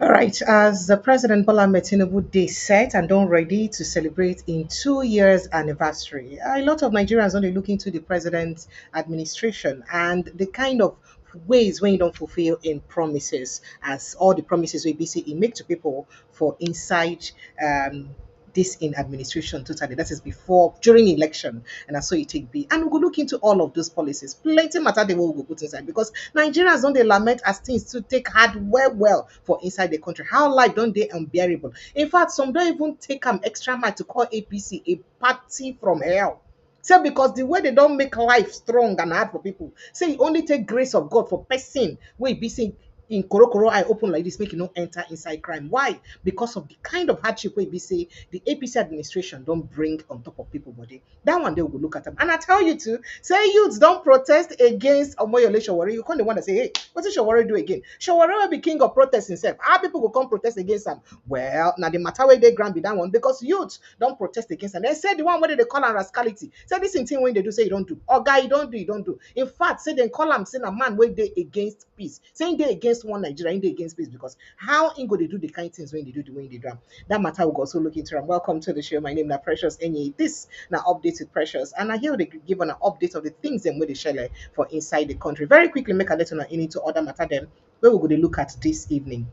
All right, as the President Bola Ahmed Tinubu Day set and done ready to celebrate in 2 years anniversary, a lot of Nigerians only looking to the president's administration and the kind of ways when you don't fulfill in promises, as all the promises we BCE make to people for inside this in administration totally. That is before, during election, and I saw it take B. And we'll look into all of those policies. Plenty matter they will go put inside because Nigerians don't they lament as things to take hard well for inside the country. How life don't they unbearable? In fact, some don't even take extra mile to call APC a party from hell. Say because the way they don't make life strong and hard for people. Say you only take grace of God for person wey be say in korokoro eye open like this, make you no enter inside crime. Why? Because of the kind of hardship wey be say the APC administration don't bring on top of people body. That one they will look at them. And I tell you too, say youths don't protest against Omoyole Sowore. You can't the one that say, hey, what did Sowore do again? Sowore will be king of protest himself. How people will come protest against him? Well, now the matter where they grant be that one because youth don't protest against him. They say the one where they call him rascality. Say this thing when they do say you don't do. Or guy, you don't do, you don't do. In fact, say they call him saying a man where they against peace. Saying they against one Nigeria, they against peace because how Ingo they do the kind of things when they do the way they do. That matter will also look into. Welcome to the show. My name is Precious Enye. This now update with Precious, and I hear they give an update of the things them where they share for inside the country. Very quickly, make a little into other matter them where we're going to look at this evening.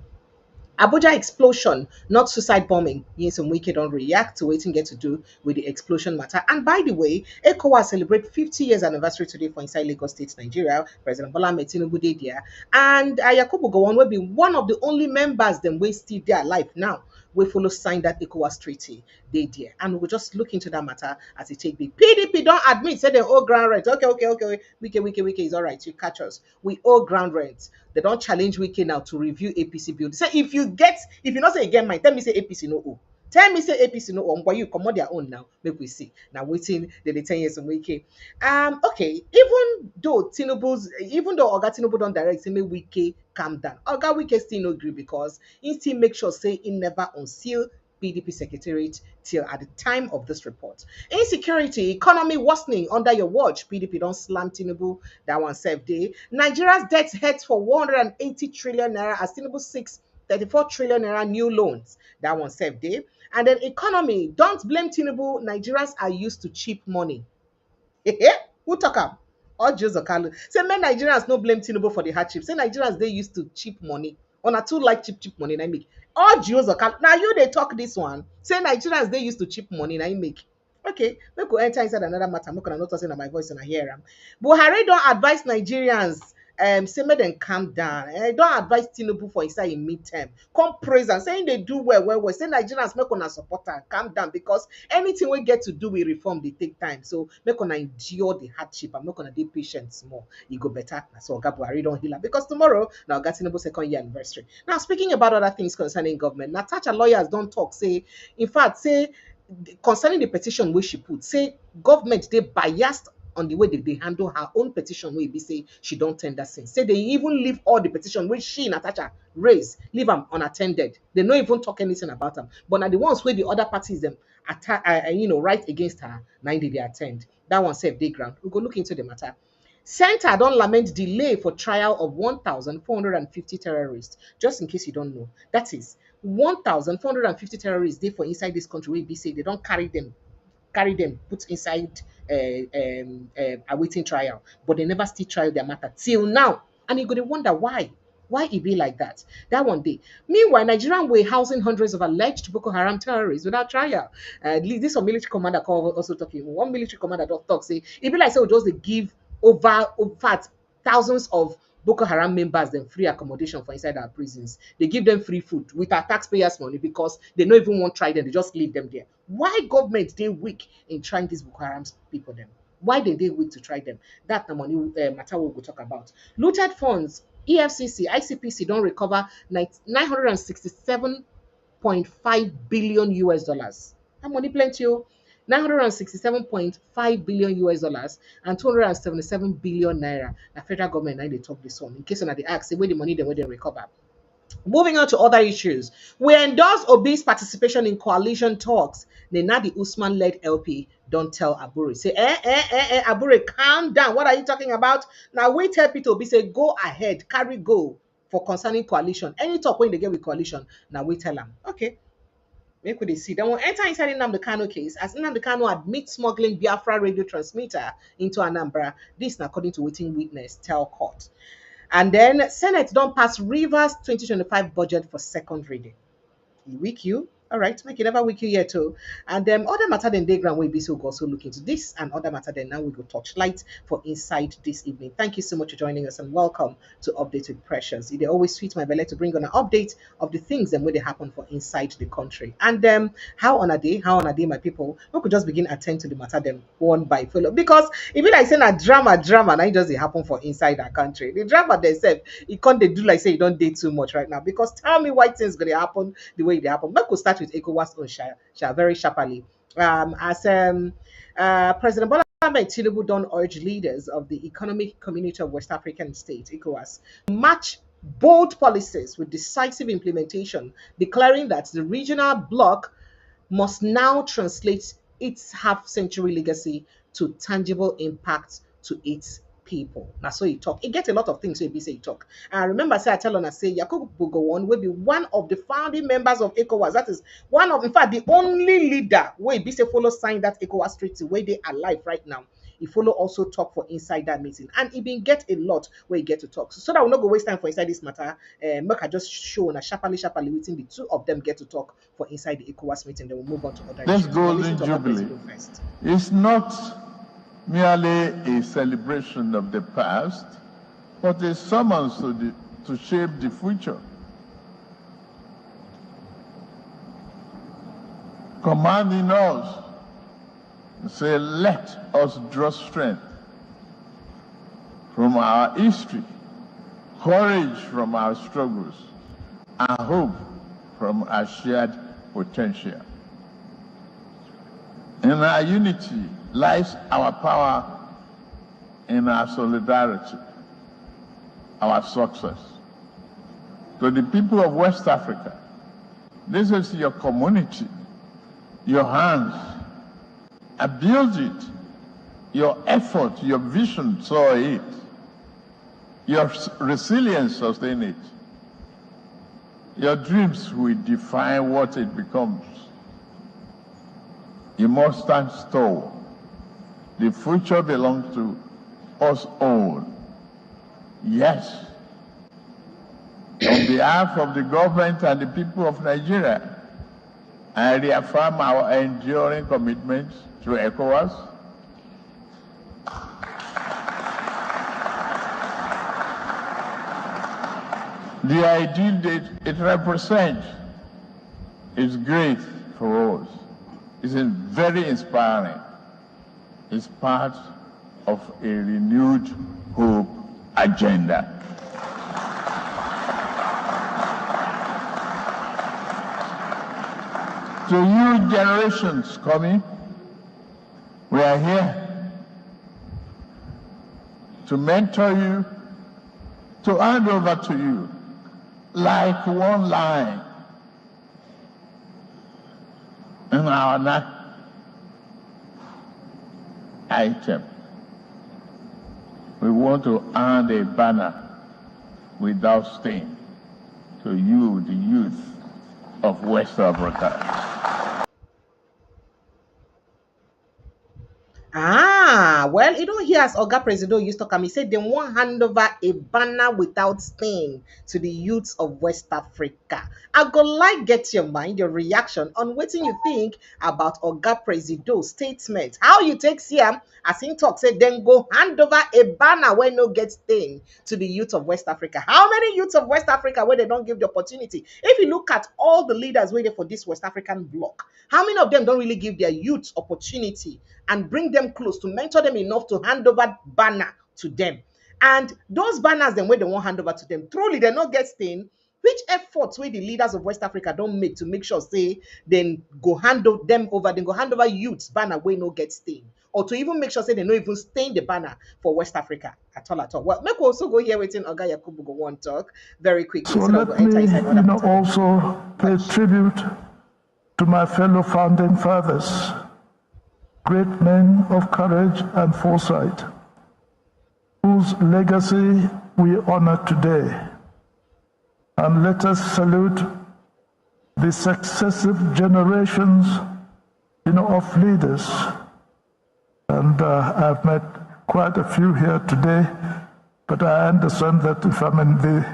Abuja explosion, not suicide bombing. Yes, some wicked don't react to waiting get to do with the explosion matter. And by the way, ECOWAS celebrate 50 years anniversary today for inside Lagos State, Nigeria. President Bola Ahmed Tinubu dey there. And Yakubu Gowon will be one of the only members them we still there alive now. We follow sign that ECOWAS treaty. They there. And we'll just look into that matter as it take be. PDP don't admit, say they owe ground rent. Okay. Wiki is all right. You catch us. We owe ground rent. They don't challenge Wiki now to review APC bill. Say if you not say again mine, tell me say APC no owe. Tell me say APC no owe. Why you come on their own now? Make we see. Now waiting the 10 years on Wiki. Okay. Even though Oga Tinubu don't direct say make Wiki calm down. Oga Wiki still no agree because he still make sure say he never unseal PDP secretariat till at the time of this report. Insecurity, economy worsening under your watch. PDP don't slam Tinubu. That one saved day. Nigeria's debt heads for 180 trillion naira as Tinubu seeks 34 trillion naira new loans. That one saved day. And then economy, don't blame Tinubu. Nigerians are used to cheap money. Who talk am? All Jose Carlo. Say men Nigerians no blame Tinubu for the hardship. Say Nigerians they used to cheap money. On a two like cheap money na make. All Jose Carlo. Now you they talk this one. Say Nigerians they used to cheap money na make. Okay, we could enter inside another matter. I'm not gonna notice in my voice and I hear him. Buhari don't advise Nigerians say make them calm down. Don't advise Tinubu for inside in midterm. Come praise and saying they do well. Say Nigerians make una support and calm down because anything we get to do with reform they take time. So make una endure the hardship and make una be patient more. You go better. So Oga Buhari don't heal because tomorrow now Oga Tinubu second year anniversary. Now speaking about other things concerning government, Natasha lawyers don't talk. Say in fact say concerning the petition wey she put say government they biased on the way they handle her own petition wey be say she don't tender since say they even leave all the petition wey she Natasha raise leave them unattended. They no even talk anything about them, but now the ones where the other parties them attack write against her 90 they attend. That one safe day ground. We go look into the matter. Center don't lament delay for trial of 1,450 terrorists. Just in case you don't know, that is 1,450 terrorists they for inside this country. We be say they don't carry them, put inside awaiting trial, but they never still trial their matter till now. And you go to wonder why. Why it be like that? That one day. Meanwhile, Nigerian were housing hundreds of alleged Boko Haram terrorists without trial. This one military commander call also talking. One military commander talk say it be like so just they give over fact thousands of Boko Haram members them free accommodation for inside our prisons. They give them free food with our taxpayers' money because they don't even want to try them. They just leave them there. Why government they weak in trying these Boko Haram people them? Why they weak to try them? That the money matter we'll talk about. Looted funds, EFCC, ICPC don't recover 967.5 billion US dollars. That money plenty. 967.5 billion US dollars and 277 billion naira. The federal government now they talk this one. In case of the ask, say where the money they recover. Moving on to other issues. We endorse Obi's participation in coalition talks. Nenadi Usman-led LP don't tell Abure. Say, Abure, calm down. What are you talking about? Now we tell Peter Obi, say, go ahead, carry go for concerning coalition. Any talk when they get with coalition, now we tell them. Okay. Make we dey see. Then we'll enter inside Nnamdi Kanu case as Nnamdi Kanu admits smuggling Biafra radio transmitter into Anambra. This na according to wetin witness tell court. And then Senate don't pass Rivers 2025 budget for second reading. Weak you. All right, make it never weak you yet too. And other matter than day ground will be so go also look into this and other matter then now we go touch light for inside this evening. Thank you so much for joining us and welcome to Update with Precious. It always sweet my belly to bring on an update of the things and where they happen for inside the country. And how on a day, my people, we could just begin attend to the matter them one by fellow because if you like saying a drama, now it doesn't happen for inside our country. The drama themselves, it can't they do like say you don't date too much right now because tell me why things gonna happen the way they happen. But could start with ECOWAS on Shah very sharply. As President Bola Ahmed Tinubu don't urge leaders of the Economic Community of West African States, ECOWAS, match bold policies with decisive implementation, declaring that the regional bloc must now translate its half-century legacy to tangible impact to its people. Now, so he talk. He get a lot of things so he say he talk. And remember, say I tell on say Yakubu Gowon will be one of the founding members of ECOWAS. That is one of, in fact, the only leader where be say follow sign that ECOWAS treaty where they alive right now. He follow also talk for inside that meeting, and he been get a lot where he get to talk. So that we'll not go waste time for inside this matter. Make I just show on a sharply waiting the two of them get to talk for inside the ECOWAS meeting. Then we'll move on to other this issues. golden jubilee is not merely a celebration of the past, but a summons to shape the future. Commanding us to say, let us draw strength from our history, courage from our struggles, and hope from our shared potential. In our unity lies our power, in our solidarity, our success. To the people of West Africa, this is your community, your hands, and build it. Your effort, your vision saw it. Your resilience sustain it. Your dreams will define what it becomes. You must stand tall. The future belongs to us all. Yes. On behalf of the government and the people of Nigeria, I reaffirm our enduring commitment to ECOWAS. The ideal that it represents is great for us. It's very inspiring. It's part of a renewed hope agenda. To you generations coming, we are here to mentor you, to hand over to you, like one line in our item. We want to hand a banner without stain to you, the youth of West Africa. Well, you don't hear as Oga President used to come. He said they won't hand over a banner without stain to the youths of West Africa. I go like get your mind, your reaction on what you think about Oga President's statement. How you take Siam as in talk said then go hand over a banner where no get stain to the youth of West Africa. How many youths of West Africa where they don't give the opportunity? If you look at all the leaders waiting for this West African bloc, how many of them don't really give their youths opportunity and bring them close to mentor them enough to hand over banner to them? And those banners then when they won't hand over to them, truly they not get stain. Which efforts where the leaders of West Africa don't make to make sure say then go hand them over, then go hand over youths banner where no get stain, or to even make sure say they don't even stain the banner for West Africa at all. Well, make we also go here waiting Oga Yakubu go one talk very quickly. So let me also pay tribute to my fellow founding fathers, great men of courage and foresight, whose legacy we honor today. And let us salute the successive generations, of leaders. And I've met quite a few here today, but I understand that if I'm in the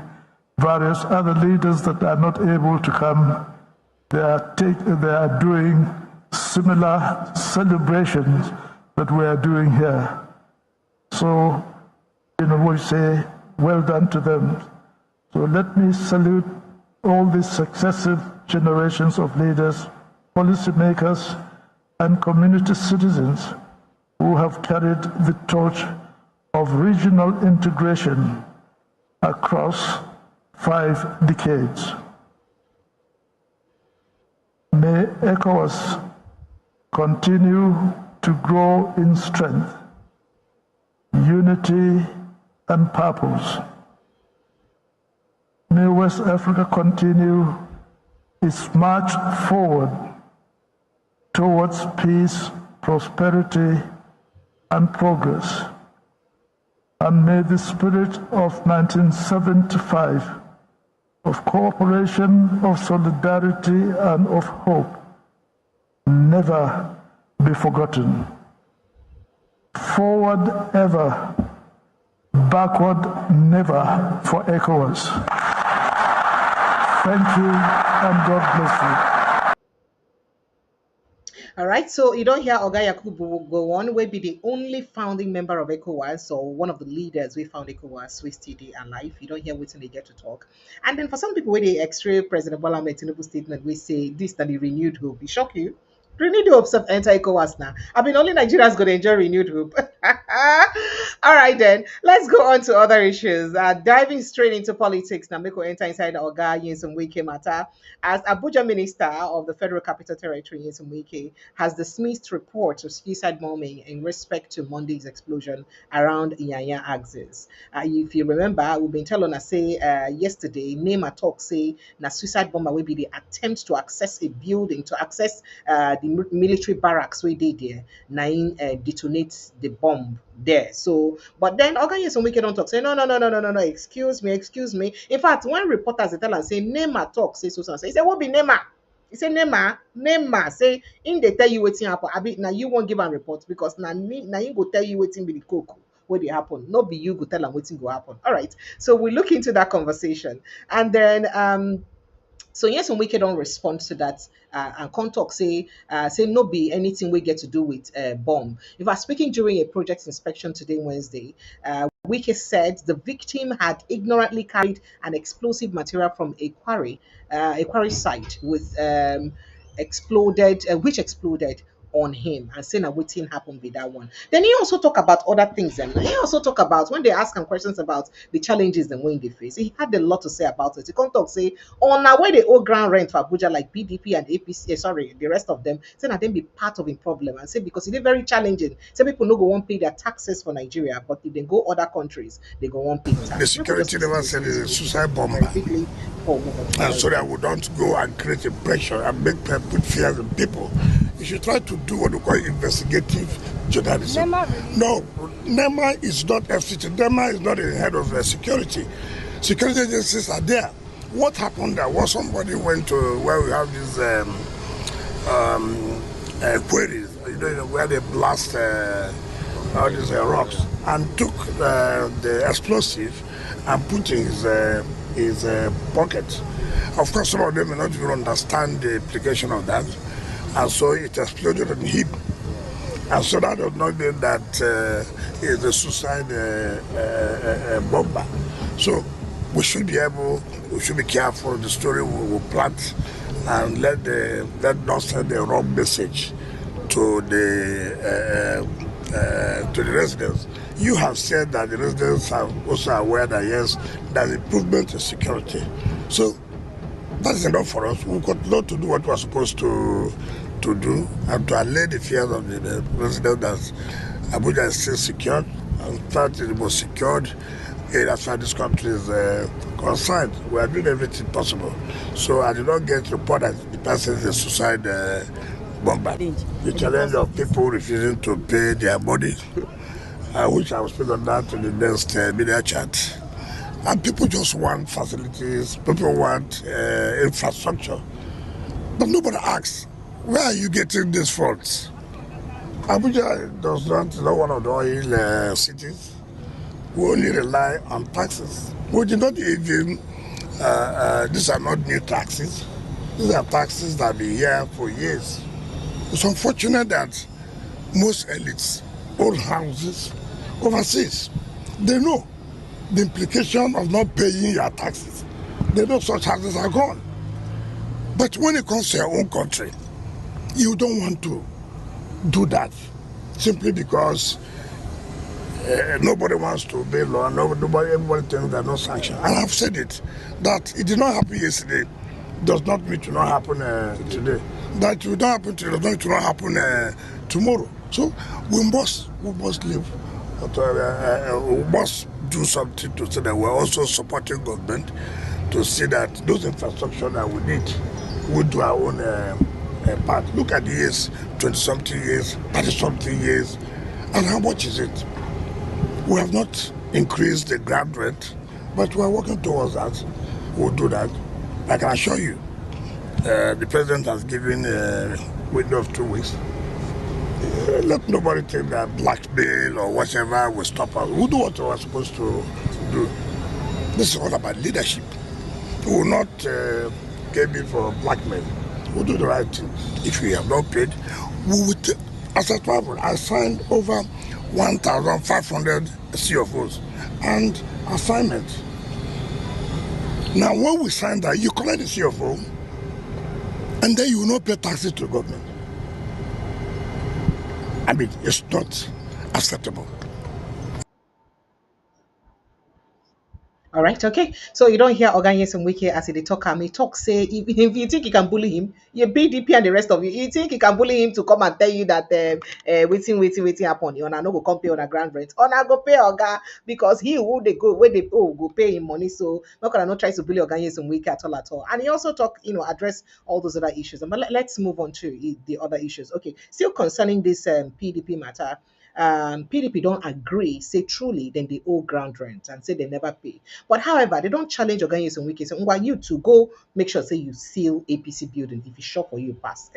various other leaders that are not able to come, they are doing similar celebrations that we are doing here. So, we say, well done to them. So let me salute all these successive generations of leaders, policymakers, and community citizens who have carried the torch of regional integration across 5 decades. May ECOWAS continue to grow in strength, unity, and purpose. May West Africa continue its march forward towards peace, prosperity, and progress. And may the spirit of 1975 of cooperation, of solidarity, and of hope never be forgotten. Forward ever, backward never for ECOWAS. Thank you, and God bless you. All right, so you don't hear Oga Yakubu go on. We be the only founding member of ECOWAS, or one of the leaders we found ECOWAS, we still alive. You don't hear what's they get to talk. And then for some people, when they X-ray President Bola Ahmed Tinubu statement, we say this that the renewed hope. It shock you? Renewed hopes of enter ECOWAS now. I mean, only Nigerians going to enjoy renewed hope. All right, then let's go on to other issues. Diving straight into politics now, make we enter inside Oga Nyesom Wike matter. As Abuja Minister of the Federal Capital Territory, Nyesom Wike, has dismissed reports of suicide bombing in respect to Monday's explosion around Inyanya axis. If you remember, we've been telling us say yesterday, Nema talk say na suicide bomber will be the attempt to access a building, to access the military barracks where they there, nine detonate the bomb there. So, but then Oga Nyesom Wike don't talk. Say no. Excuse me. In fact, when reporters they tell and say Nema talk, say so. Say, he said, what be Nema? He said Nema. Say in they tell you waiting happen. I be now you won't give a report because now you go tell you waiting be the cocoa. What they happen? Not be you go tell them waiting go happen. All right. So we look into that conversation, and then so Nyesom Wike don't respond to that and come talk say no be anything we get to do with bomb. If I speaking during a project inspection today Wednesday, Wike said the victim had ignorantly carried an explosive material from a quarry site with which exploded on him, and saying that what happened with that one. Then he also talk about other things, and he also talk about when they ask him questions about the challenges and when they face. He had a lot to say about it. He can't talk say on now where they owe ground rent for Abuja like BDP and APC, sorry, the rest of them, say that them be part of the problem, and say because it is very challenging. Some people no go won't pay their taxes for Nigeria, but if they go other countries, they go won't pay tax. The security never said it's a suicide bomber. And so that we don't go and create a pressure and make people put fear in people. You should try to do what we call investigative journalism. No, NEMA is not FCT. NEMA is not the head of security. Security agencies are there. What happened there was somebody went to where we have these quarries, where they blast all these rocks, and took the explosive and put in his pocket. Of course, some of them may not even understand the implication of that, and so it exploded on him. And so that does not mean that it's a suicide bomber. So we should be careful of the story we plant, and let not send the wrong message to the residents. You have said that the residents are also aware that yes, there's improvement in security. So that's enough for us. We've got not to do what we're supposed to do, and to allay the fears of the residents that Abuja is still secured. In fact, it was secured as far as this country is concerned. We are doing everything possible. So I did not get report that the person is a suicide bomber. The challenge of people refusing to pay their money, which I will speak on that in the next media chat. And people just want facilities, people want infrastructure. But nobody asks, where are you getting these funds? Abuja does not, is not one of the oil cities. We only rely on taxes. We did not even, these are not new taxes. These are taxes that have been here for years. It's unfortunate that most elites own houses overseas. They know the implication of not paying your taxes. They know such houses are gone. But when it comes to your own country, you don't want to do that simply because nobody wants to obey law. Everybody thinks there are no sanctions. And I've said it, that it did not happen yesterday does not mean to not happen today. That it will not happen today does not mean to not happen tomorrow. So we must live. We must do something to say that we're also supporting government to see that those infrastructure that we need, we do our own part. Look at the years, 20-something years, 30-something years, and how much is it? We have not increased the ground rent, but we are working towards that. We'll do that. I can assure you, the president has given a window of 2 weeks. Let nobody think that blackmail or whatever will stop us. We'll do what we're supposed to do. This is all about leadership. We will not get in for blackmail. We'll do the right thing. If we have not paid, we will. As a travel, I signed over 1,500 CFOs and assignments. Now, when we sign that, you collect the CFO, and then you will not pay taxes to the government. I mean, it's not acceptable. All right, okay. So you don't hear Oganyesom Wiki as he talk him. He talk say if you think you can bully him, you BDP and the rest of you think you can bully him to come and tell you that waiting upon you, and I no go come pay on a grand rent, or I go pay Oga because he who they go where they go pay him money. So not gonna not try to bully Oganyesom Wiki at all. And he also talk address all those other issues. But let's move on to the other issues. Okay, still concerning this PDP matter. PDP don't agree, say truly, then they owe ground rent and say they never pay. But however, they don't challenge Oganyesom Wike. So why you to go make sure say you seal APC building if it's short for you pass.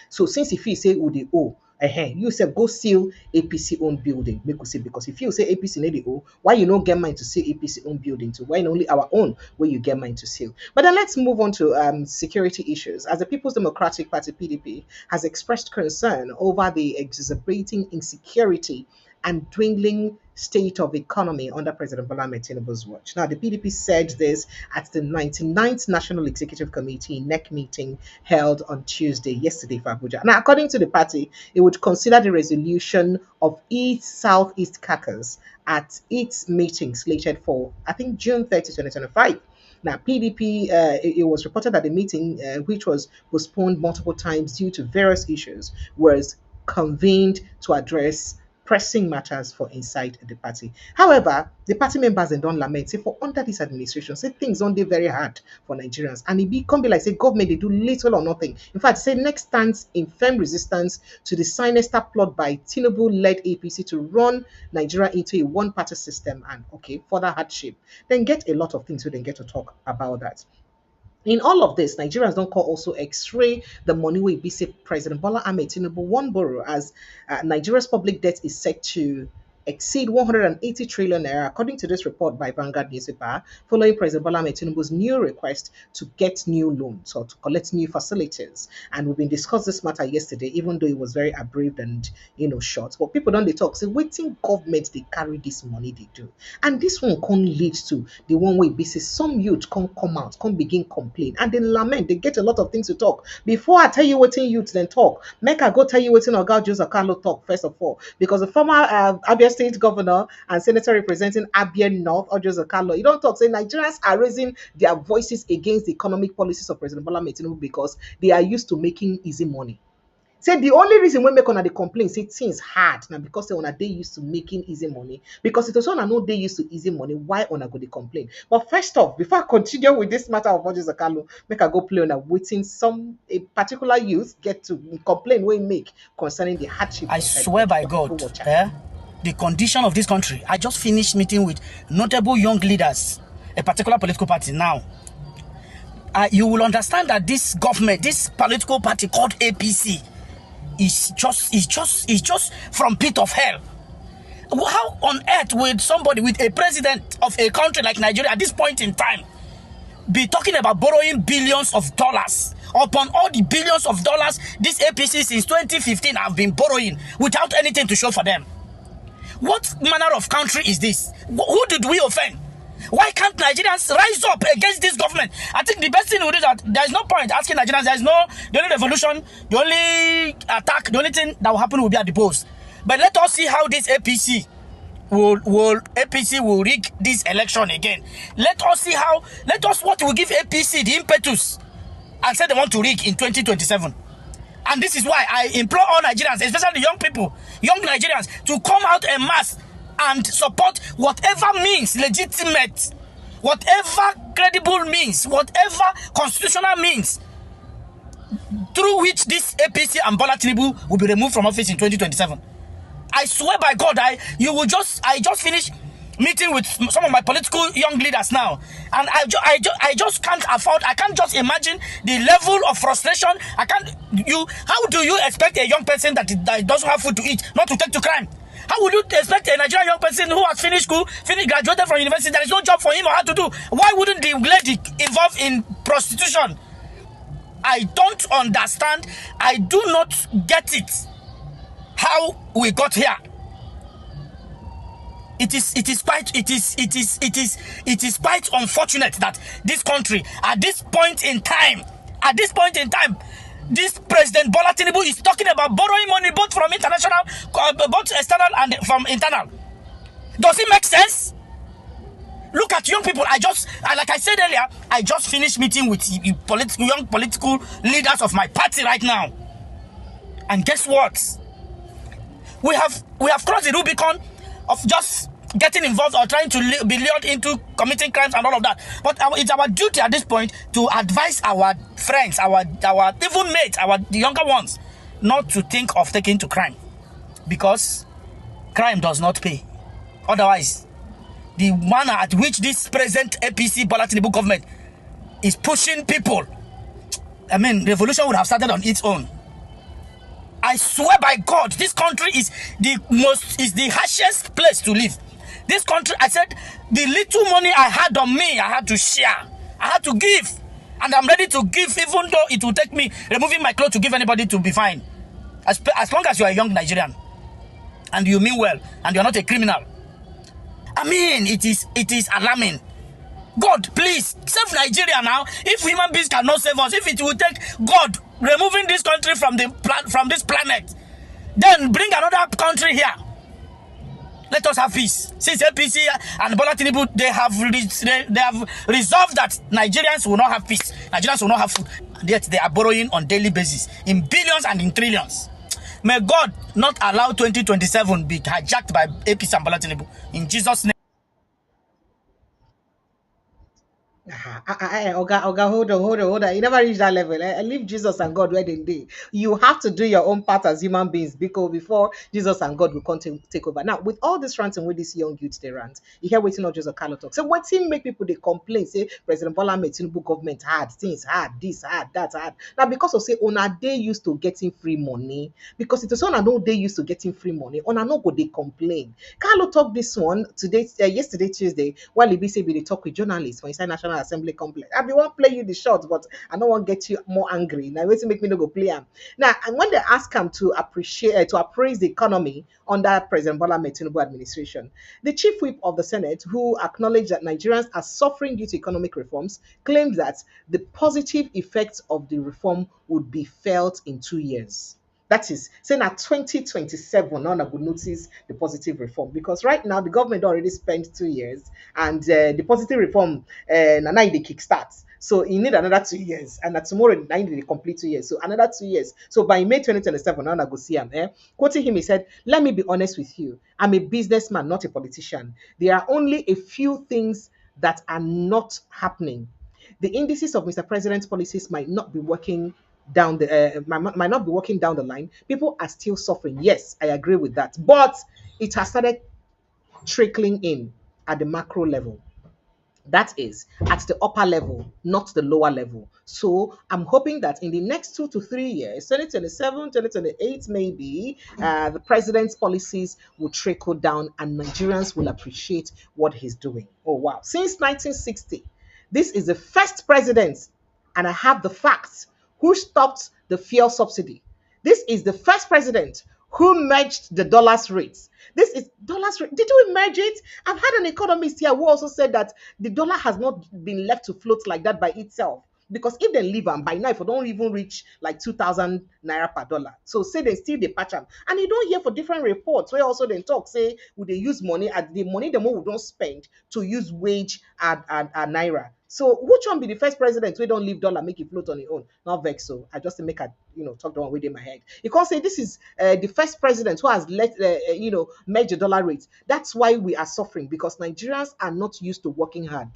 So since if you say who they owe, you say go seal APC own building. Make us say because if you say APC need the owe, why you don't get mine to seal APC own building to why only our own where you get mine to seal. But then let's move on to security issues. As the People's Democratic Party PDP has expressed concern over the exacerbating insecurity and dwindling state of economy under President Bola Ahmed Tinubu's watch. Now, the PDP said this at the 99th National Executive Committee NEC meeting held on yesterday for Abuja. Now, according to the party, it would consider the resolution of East Southeast caucus at its meeting slated for, I think, June 30, 2025. Now, PDP, it was reported that the meeting, which was postponed multiple times due to various issues, was convened to address pressing matters for inside the party. However, the party members don't lament, say for under this administration, say things don't be very hard for Nigerians. And it become be like say government they do little or nothing. In fact, say next stands in firm resistance to the sinister plot by Tinubu-led APC to run Nigeria into a one-party system and further hardship. Then get a lot of things we then get to talk about that. In all of this, Nigerians don't call also X-ray the money we be say President Bola Ahmed Tinubu won't borrow as Nigeria's public debt is set to exceed 180 trillion naira, according to this report by Vanguard newspaper, following President Bola Ahmed Tinubu's new request to get new loans or to collect new facilities. And we've been discussed this matter yesterday, even though it was very abbreviated and short. But people don't they talk say waiting government they carry this money they do, and this one can lead to the one way be say some youth can come out, can begin complain, and then lament. They get a lot of things to talk. Before I tell you what youth then talk, make I go tell you what Oga Joseph Carlo talk first of all, because the former Abia State Governor and Senator representing Abia North, Ojo Carlo, you don't talk say Nigerians are raising their voices against the economic policies of President Bola Ahmed Tinubu because they are used to making easy money. Say the only reason we make on the complaint say things hard now because they used to making easy money. Because it was on know they used to easy money. Why on go the complaint? But first off, before I continue with this matter of Ojo Carlo, make I go play on a waiting a particular youth get to complain we make concerning the hardship. I swear by God, the condition of this country. I just finished meeting with notable young leaders a particular political party now, you will understand that this government, this political party called APC, is just from pit of hell. How on earth would somebody with a president of a country like Nigeria at this point in time be talking about borrowing billions of dollars upon all the billions of dollars this APC since 2015 have been borrowing without anything to show for them? What manner of country is this? Who did we offend? Why can't Nigerians rise up against this government? I think the best thing we do is that there is no point asking Nigerians. There is the only revolution, the only attack, the only thing that will happen will be at the polls. But let us see how this APC will rig this election again. Let us see what will give APC the impetus and say they want to rig in 2027. And this is why I implore all Nigerians, especially young people, young Nigerians, to come out en masse and support whatever means legitimate, whatever credible means, whatever constitutional means through which this APC and Bola Tinubu will be removed from office in 2027. I swear by God, I just finished meeting with some of my political young leaders now, and I just can't afford. I can't just imagine the level of frustration. How do you expect a young person that doesn't have food to eat not to take to crime? How would you expect a Nigerian young person who has finished school, graduated from university, there is no job for him or her to do? Why wouldn't the lady involved in prostitution? I don't understand. I do not get it. How we got here. It is quite unfortunate that this country at this point in time, this President Bola Tinubu is talking about borrowing money both from international, both external and from internal. Does it make sense? Look at young people. Like I said earlier, I just finished meeting with young political leaders of my party right now. And guess what? We have crossed the Rubicon of just getting involved or trying to be lured into committing crimes and all of that. But it's our duty at this point to advise our friends, our even mates, the younger ones, not to think of taking to crime, because crime does not pay. Otherwise, the manner at which this present APC Bola Tinubu government is pushing people, I mean, revolution would have started on its own. I swear by God, this country is the harshest place to live. This country, I said, the little money I had on me, I had to share. I had to give. And I'm ready to give, even though it will take me removing my clothes to give anybody to be fine. As long as you are a young Nigerian and you mean well and you're not a criminal. I mean, it is alarming. God, please, save Nigeria now. If human beings cannot save us, if it will take God removing this country from this planet, then bring another country here. Let us have peace. Since APC and Bola Tinubu, they have resolved that Nigerians will not have peace. Nigerians will not have food. And yet they are borrowing on daily basis in billions and in trillions. May God not allow 2027 be hijacked by APC and Bola Tinubu. In Jesus' name. Oga, hold on. You never reach that level. Leave Jesus and God where they did. You have to do your own part as human beings before Jesus and God will come to take over. Now, with all this ranting with this young youth, they rant. You hear waiting not just a Carlo talk. So what thing make people they complain? Say President Bola Tinubu government hard things, hard this, hard that, hard. Now because of say on a day used to getting free money, because it is on a no day used to getting free money. On a no go they complain. Carlo talk this one today, yesterday Tuesday, while he say they talk with journalists for inside National Assembly complex. I be want play you the short, but I don't want to get you more angry. Now wait to make me no go play him. Now, and when they ask him to appraise the economy under President Bola Tinubu administration, the chief whip of the Senate, who acknowledged that Nigerians are suffering due to economic reforms, claimed that the positive effects of the reform would be felt in 2 years. That is saying at 2027, now I would notice the positive reform, because right now the government already spent 2 years and the positive reform now they kickstart. So you need another 2 years, and tomorrow now they complete 2 years. So another 2 years. So by May 2027, now I go see him. Quoting him, he said, "Let me be honest with you. I'm a businessman, not a politician. There are only a few things that are not happening. The indices of Mr. President's policies might not be working down the might not be working down the line. People are still suffering. Yes, I agree with that. But it has started trickling in at the macro level. That is at the upper level, not the lower level. So I'm hoping that in the next 2 to 3 years, 2027, 2028, maybe, the president's policies will trickle down and Nigerians will appreciate what he's doing. Oh, wow. Since 1960, this is the first president, and I have the facts, who stopped the fuel subsidy. This is the first president who merged the dollars rates. This is dollars rate. Did you merge it? I've had an economist here who also said that the dollar has not been left to float like that by itself. Because if they leave and by now, if we don't even reach like 2,000 naira per dollar, so say they still the patch am, and you don't hear for different reports where also they talk say would they use money at the money the more we don't spend to use wage at naira. So which one be the first president we don't leave dollar make it float on its own? Not vex. So I just make a talk the one within my head. You can't say this is the first president who has let merge the dollar rate. That's why we are suffering because Nigerians are not used to working hard.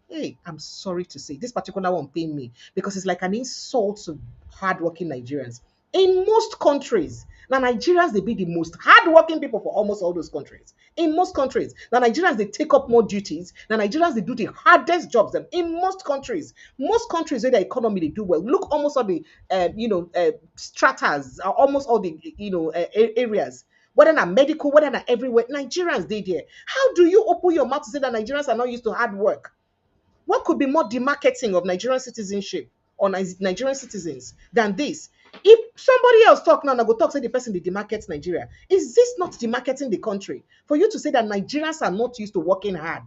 Hey, I'm sorry to say this particular one pain me because it's like an insult to hardworking Nigerians. In most countries, now Nigerians they be the most hardworking people for almost all those countries. In most countries, now Nigerians they take up more duties. Now Nigerians they do the hardest jobs. Them in most countries where the economy they do well. Look, almost all the stratas, almost all the areas whether not medical, whether not everywhere, Nigerians they there. How do you open your mouth to say that Nigerians are not used to hard work? What could be more demarketing of Nigerian citizenship or Nigerian citizens than this? If somebody else talk now, I go talk say the person they demarket Nigeria. Is this not demarketing the country? For you to say that Nigerians are not used to working hard.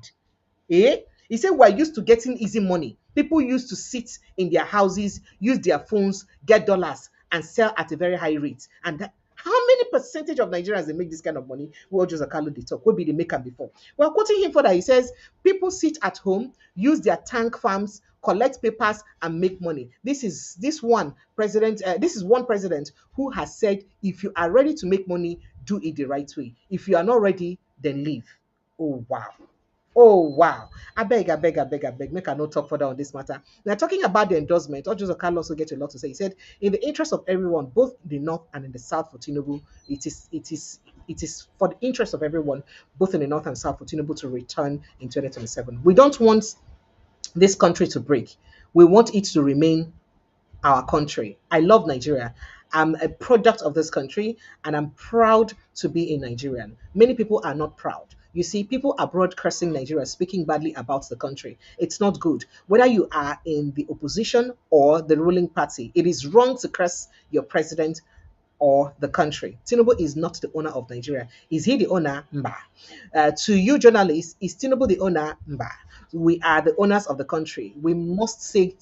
Eh? He said we're used to getting easy money. People used to sit in their houses, use their phones, get dollars, and sell at a very high rate. And how many percentage of Nigerians they make this kind of money? Well, just a Carlo they talk. Will be the maker before. Well, quoting him further, he says people sit at home, use their tank farms, collect papers, and make money. This is one president who has said, if you are ready to make money, do it the right way. If you are not ready, then leave. Oh wow. Oh wow. I beg. Make I not talk further on this matter. Now talking about the endorsement, Ojo Carlos also get a lot to say. He said, in the interest of everyone, both in the north and in the south for Tinubu, it is for the interest of everyone, both in the north and south for Tinubu to return in 2027. We don't want this country to break. We want it to remain our country. I love Nigeria. I'm a product of this country and I'm proud to be a Nigerian. Many people are not proud. You see, people abroad cursing Nigeria, speaking badly about the country. It's not good. Whether you are in the opposition or the ruling party, it is wrong to curse your president or the country. Tinubu is not the owner of Nigeria. Is he the owner? Mba. To you journalists, is Tinubu the owner? Mba. We are the owners of the country. We must stay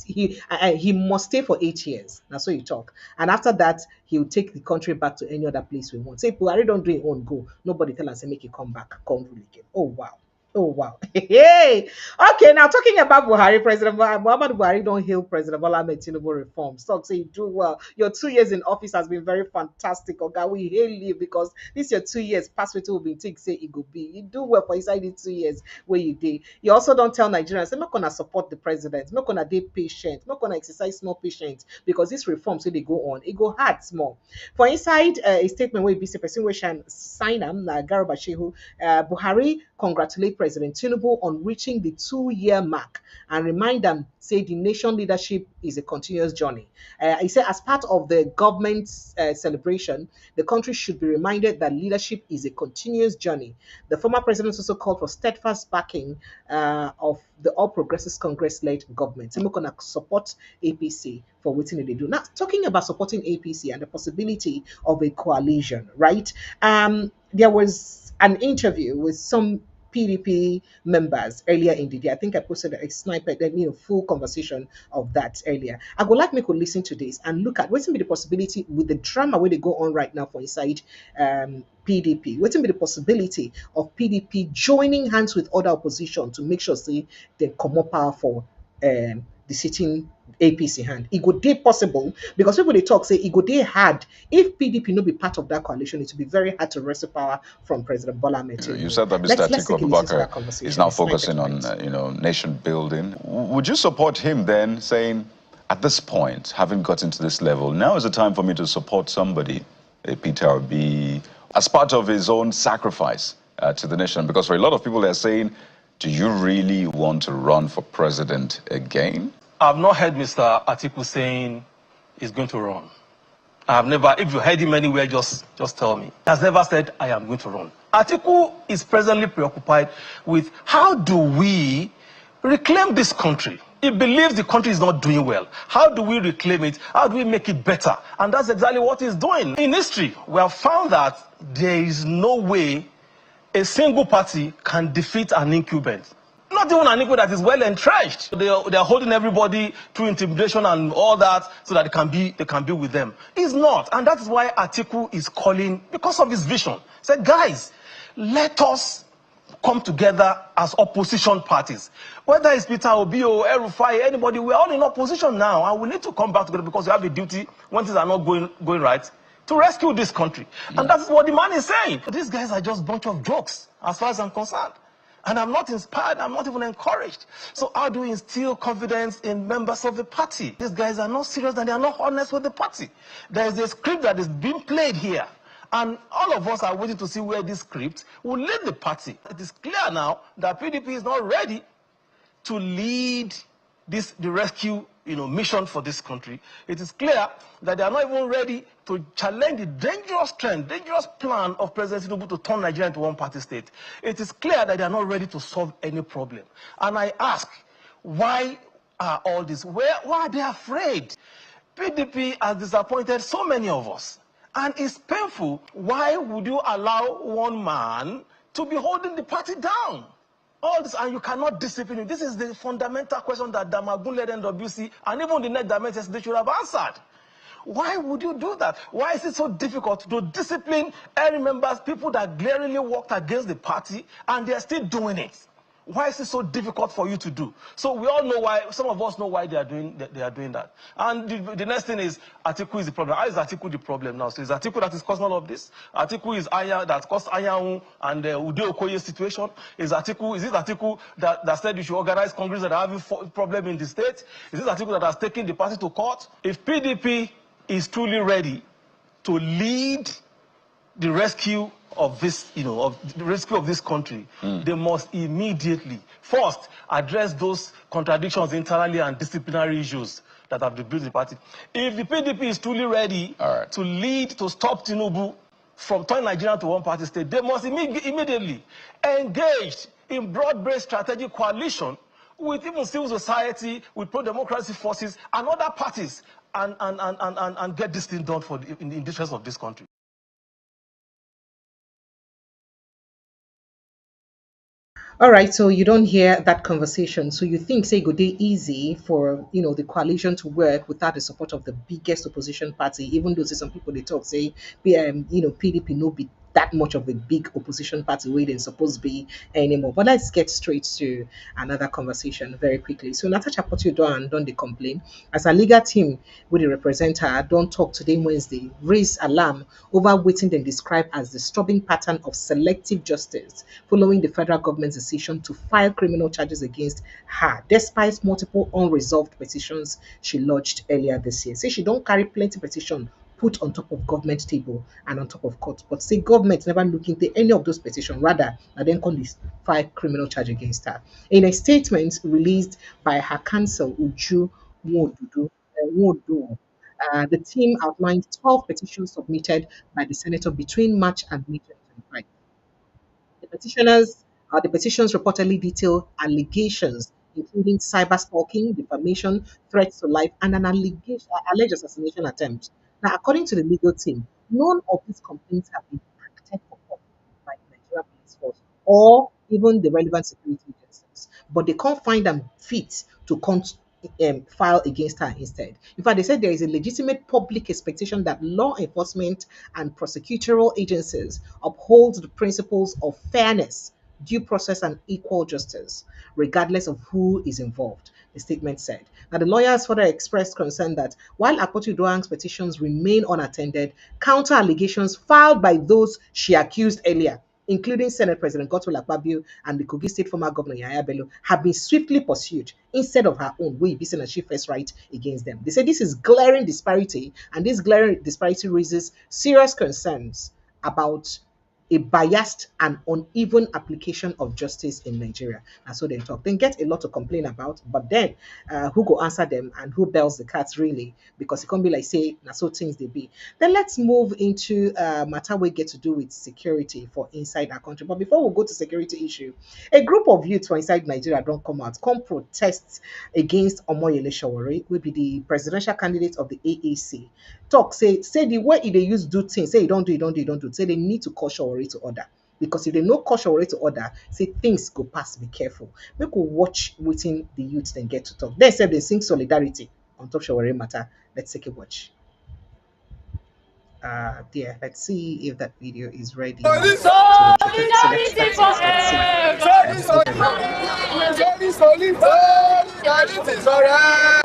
he must stay for 8 years. That's what you talk. And after that, he will take the country back to any other place we want. Say, Buhari don't do it own go. Nobody tell us say make it come back, come rule again. Oh wow. Oh wow. Hey. Okay, now talking about Buhari, President Muhammad Buhari don't hail President Bola Ahmed Tinubu reforms. Talk say you do well. Your 2 years in office has been very fantastic. Okay, we hail you because this your 2 years past will be take say it go be. You do well for inside the 2 years where you did. You also don't tell Nigerians, say not gonna support the president, not gonna be patient, not gonna exercise more patience because this reforms when they go on, it go hard small. For inside a statement where BC person we shall sign them, Garba Shehu, Buhari congratulate President Tinubu on reaching the 2-year mark and remind them, say the nation leadership is a continuous journey. He said, as part of the government's celebration, the country should be reminded that leadership is a continuous journey. The former president also called for steadfast backing of the All Progressives Congress-led government. We're going to support APC for what they do. Now, talking about supporting APC and the possibility of a coalition, right? There was an interview with some PDP members earlier in the day. I think I posted a snippet, full conversation of that earlier. I would like me to listen to this and look at what's be the possibility with the drama where they go on right now for inside PDP. What's be the possibility of PDP joining hands with other opposition to make sure say they come more powerful the sitting APC hand. It would be possible because people they talk say it would be hard if PDP no be part of that coalition. It would be very hard to wrestle power from President Bola Ahmed Tinubu. You said that Mr. Atiku Abubakar is now focusing on nation building. Would you support him then, saying at this point, having got into this level, now is the time for me to support somebody, Peter Obi, as part of his own sacrifice to the nation? Because for a lot of people, they're saying Do you really want to run for president again? I've not heard Mr. Atiku saying he's going to run. I've never, if you heard him anywhere, just tell me. He has never said, I am going to run. Atiku is presently preoccupied with how do we reclaim this country. He believes the country is not doing well. How do we reclaim it? How do we make it better? And that's exactly what he's doing. In history, we have found that there is no way a single party can defeat an incumbent. Not even an incumbent that is well entrenched. They are holding everybody through intimidation and all that so that they can be with them. He's not. And that is why Atiku is calling, because of his vision. He said, guys, let us come together as opposition parties. Whether it's Peter Obi or El-Rufai, anybody, we're all in opposition now. And we need to come back together because we have a duty when things are not going right to rescue this country. And that's what the man is saying. These guys are just a bunch of jokes as far as I'm concerned. And I'm not inspired, I'm not even encouraged. So how do we instill confidence in members of the party? These guys are not serious and they are not honest with the party. There is a script that is being played here. And all of us are waiting to see where this script will lead the party. It is clear now that PDP is not ready to lead the rescue mission for this country. It is clear that they are not even ready to challenge the dangerous trend, dangerous plan of President Tinubu to turn Nigeria into one-party state. It is clear that they are not ready to solve any problem. And I ask, why are all this? Why are they afraid? PDP has disappointed so many of us. And it's painful. Why would you allow one man to be holding the party down? All this, and you cannot discipline him. This is the fundamental question that Damagun led NWC and even the next dimensions they should have answered. Why would you do that? Why is it so difficult to discipline any members, people that glaringly worked against the party, and they're still doing it? Why is it so difficult for you to do? So we all know why, some of us know why they are doing that. And the next thing is, Atiku is the problem. How is Atiku the problem now? So is Atiku that is causing all of this? Atiku is Aya that caused Ayahu and Ude Okoye's situation? Is it Atiku that said you should organize Congress that are having problem in the state? Is this Atiku that has taken the party to court? If PDP is truly ready to lead the rescue of this, of the rescue of this country, they must immediately, first, address those contradictions internally and disciplinary issues that have debuted the party. If the PDP is truly ready to lead, to stop Tinubu from turning Nigeria to one-party state, they must immediately engage in broad-based strategic coalition with even civil society, with pro-democracy forces and other parties, and get this thing done in the interest of this country. All right, so you don't hear that conversation. So you think, say, good day easy for the coalition to work without the support of the biggest opposition party, even though say some people they talk say, PDP no be that much of a big opposition party where they're supposed to be anymore. But let's get straight to another conversation very quickly. So Natasha Potido and don't they complain as a legal team with the representative don't talk today Wednesday raise alarm over waiting they describe as the disturbing pattern of selective justice following the federal government's decision to file criminal charges against her despite multiple unresolved petitions she lodged earlier this year. Say she don't carry plenty petition put on top of government table and on top of court. But say government never look into any of those petitions, rather, and then call this file criminal charge against her. In a statement released by her counsel, Uju Wodu, the team outlined 12 petitions submitted by the senator between March and May 2025. The petitions reportedly detail allegations including cyber stalking, defamation, threats to life, and an alleged assassination attempt. Now, according to the legal team, none of these complaints have been acted upon by the Nigerian Police Force or even the relevant security agencies, but they can't find them fit to file against her instead. In fact, they said there is a legitimate public expectation that law enforcement and prosecutorial agencies uphold the principles of fairness, due process, and equal justice, regardless of who is involved, the statement said. Now, the lawyers further expressed concern that while Akpoti Doang's petitions remain unattended, counter allegations filed by those she accused earlier, including Senate President Godswill Akpabio and the Kogi State former Governor Yahaya Bello, have been swiftly pursued instead of her own, where be seen as she first right against them. They say this is glaring disparity, and this glaring disparity raises serious concerns about a biased and uneven application of justice in Nigeria. And so they talk. They get a lot to complain about, but then who go answer them and who bells the cats really? Because it can't be like say, now so things they be. Then let's move into matter we get to do with security for inside our country. But before we go to security issue, a group of youth for inside Nigeria don't come protest against Omoyele Sowore, will be the presidential candidate of the AAC. Talk say the way they use do things, say you don't do. Say they need to call Sowore to order. Because if they no call Sowore to order, say things go past, be careful. Make we watch within the youth then get to talk. They say they sing solidarity on top Sowore matter. Let's take a watch. There, let's see if that video is ready. So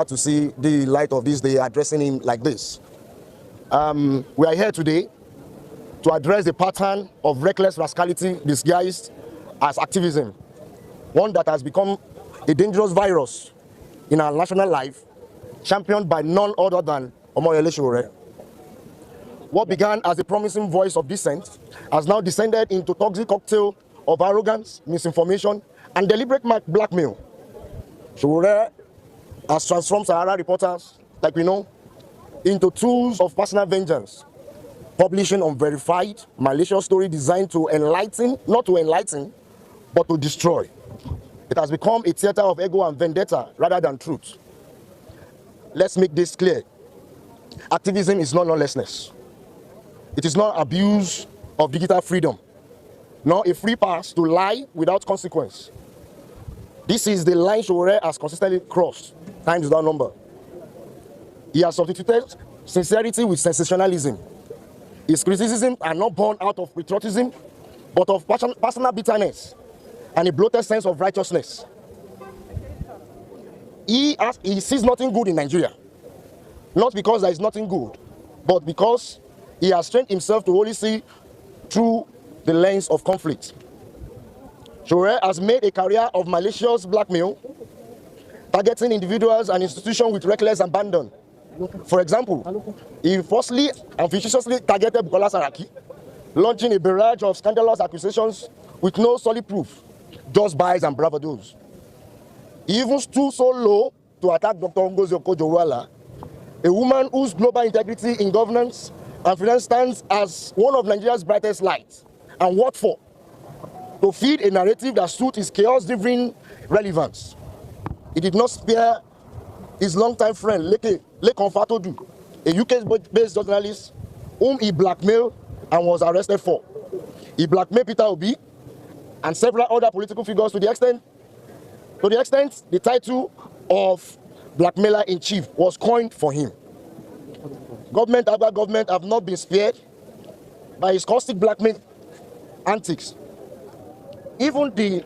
to see the light of this day addressing him like this. We are here today to address the pattern of reckless rascality disguised as activism, one that has become a dangerous virus in our national life, championed by none other than Omoyele Sowore. What began as a promising voice of dissent has now descended into toxic cocktail of arrogance, misinformation, and deliberate blackmail. Sowore has transformed Sahara reporters, like we know, into tools of personal vengeance, publishing unverified, malicious story designed to enlighten, not to enlighten, but to destroy. It has become a theater of ego and vendetta rather than truth. Let's make this clear. Activism is not lawlessness. It is not abuse of digital freedom, nor a free pass to lie without consequence. This is the line Sowore has consistently crossed, times without number. He has substituted sincerity with sensationalism. His criticisms are not born out of patriotism, but of personal bitterness and a bloated sense of righteousness. He sees nothing good in Nigeria, not because there is nothing good, but because he has trained himself to only see through the lens of conflict. Sowore has made a career of malicious blackmail, targeting individuals and institutions with reckless abandon. For example, he falsely and fictitiously targeted Bukola Saraki, launching a barrage of scandalous accusations with no solid proof, just buys and bravadoos. He even stood so low to attack Dr. Ngozi Okonjo-Iweala, a woman whose global integrity in governance and finance stands as one of Nigeria's brightest lights. And what for? To feed a narrative that suits his chaos-driven relevance. He did not spare his longtime friend, Leke Fatodu, a UK-based journalist whom he blackmailed and was arrested for. He blackmailed Peter Obi and several other political figures to the extent the title of blackmailer-in-chief was coined for him. Government after government have not been spared by his caustic blackmail antics. Even the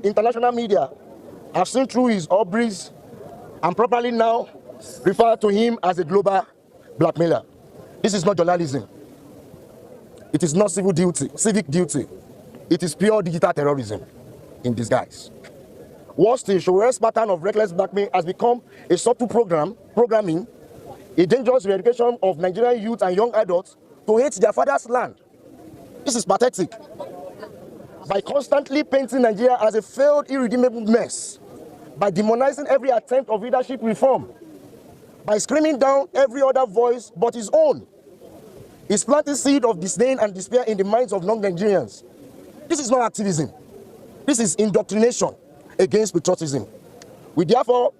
international media have seen through his obris and properly now refer to him as a global blackmailer. This is not journalism. It is not civic duty. It is pure digital terrorism in disguise. Worse still, Sowore's pattern of reckless blackmail has become a subtle programming, a dangerous re-education of Nigerian youth and young adults to hate their father's land. This is pathetic. By constantly painting Nigeria as a failed, irredeemable mess, by demonizing every attempt of leadership reform, by screaming down every other voice but his own, is planting seed of disdain and despair in the minds of non-Nigerians. This is not activism. This is indoctrination against patriotism. We therefore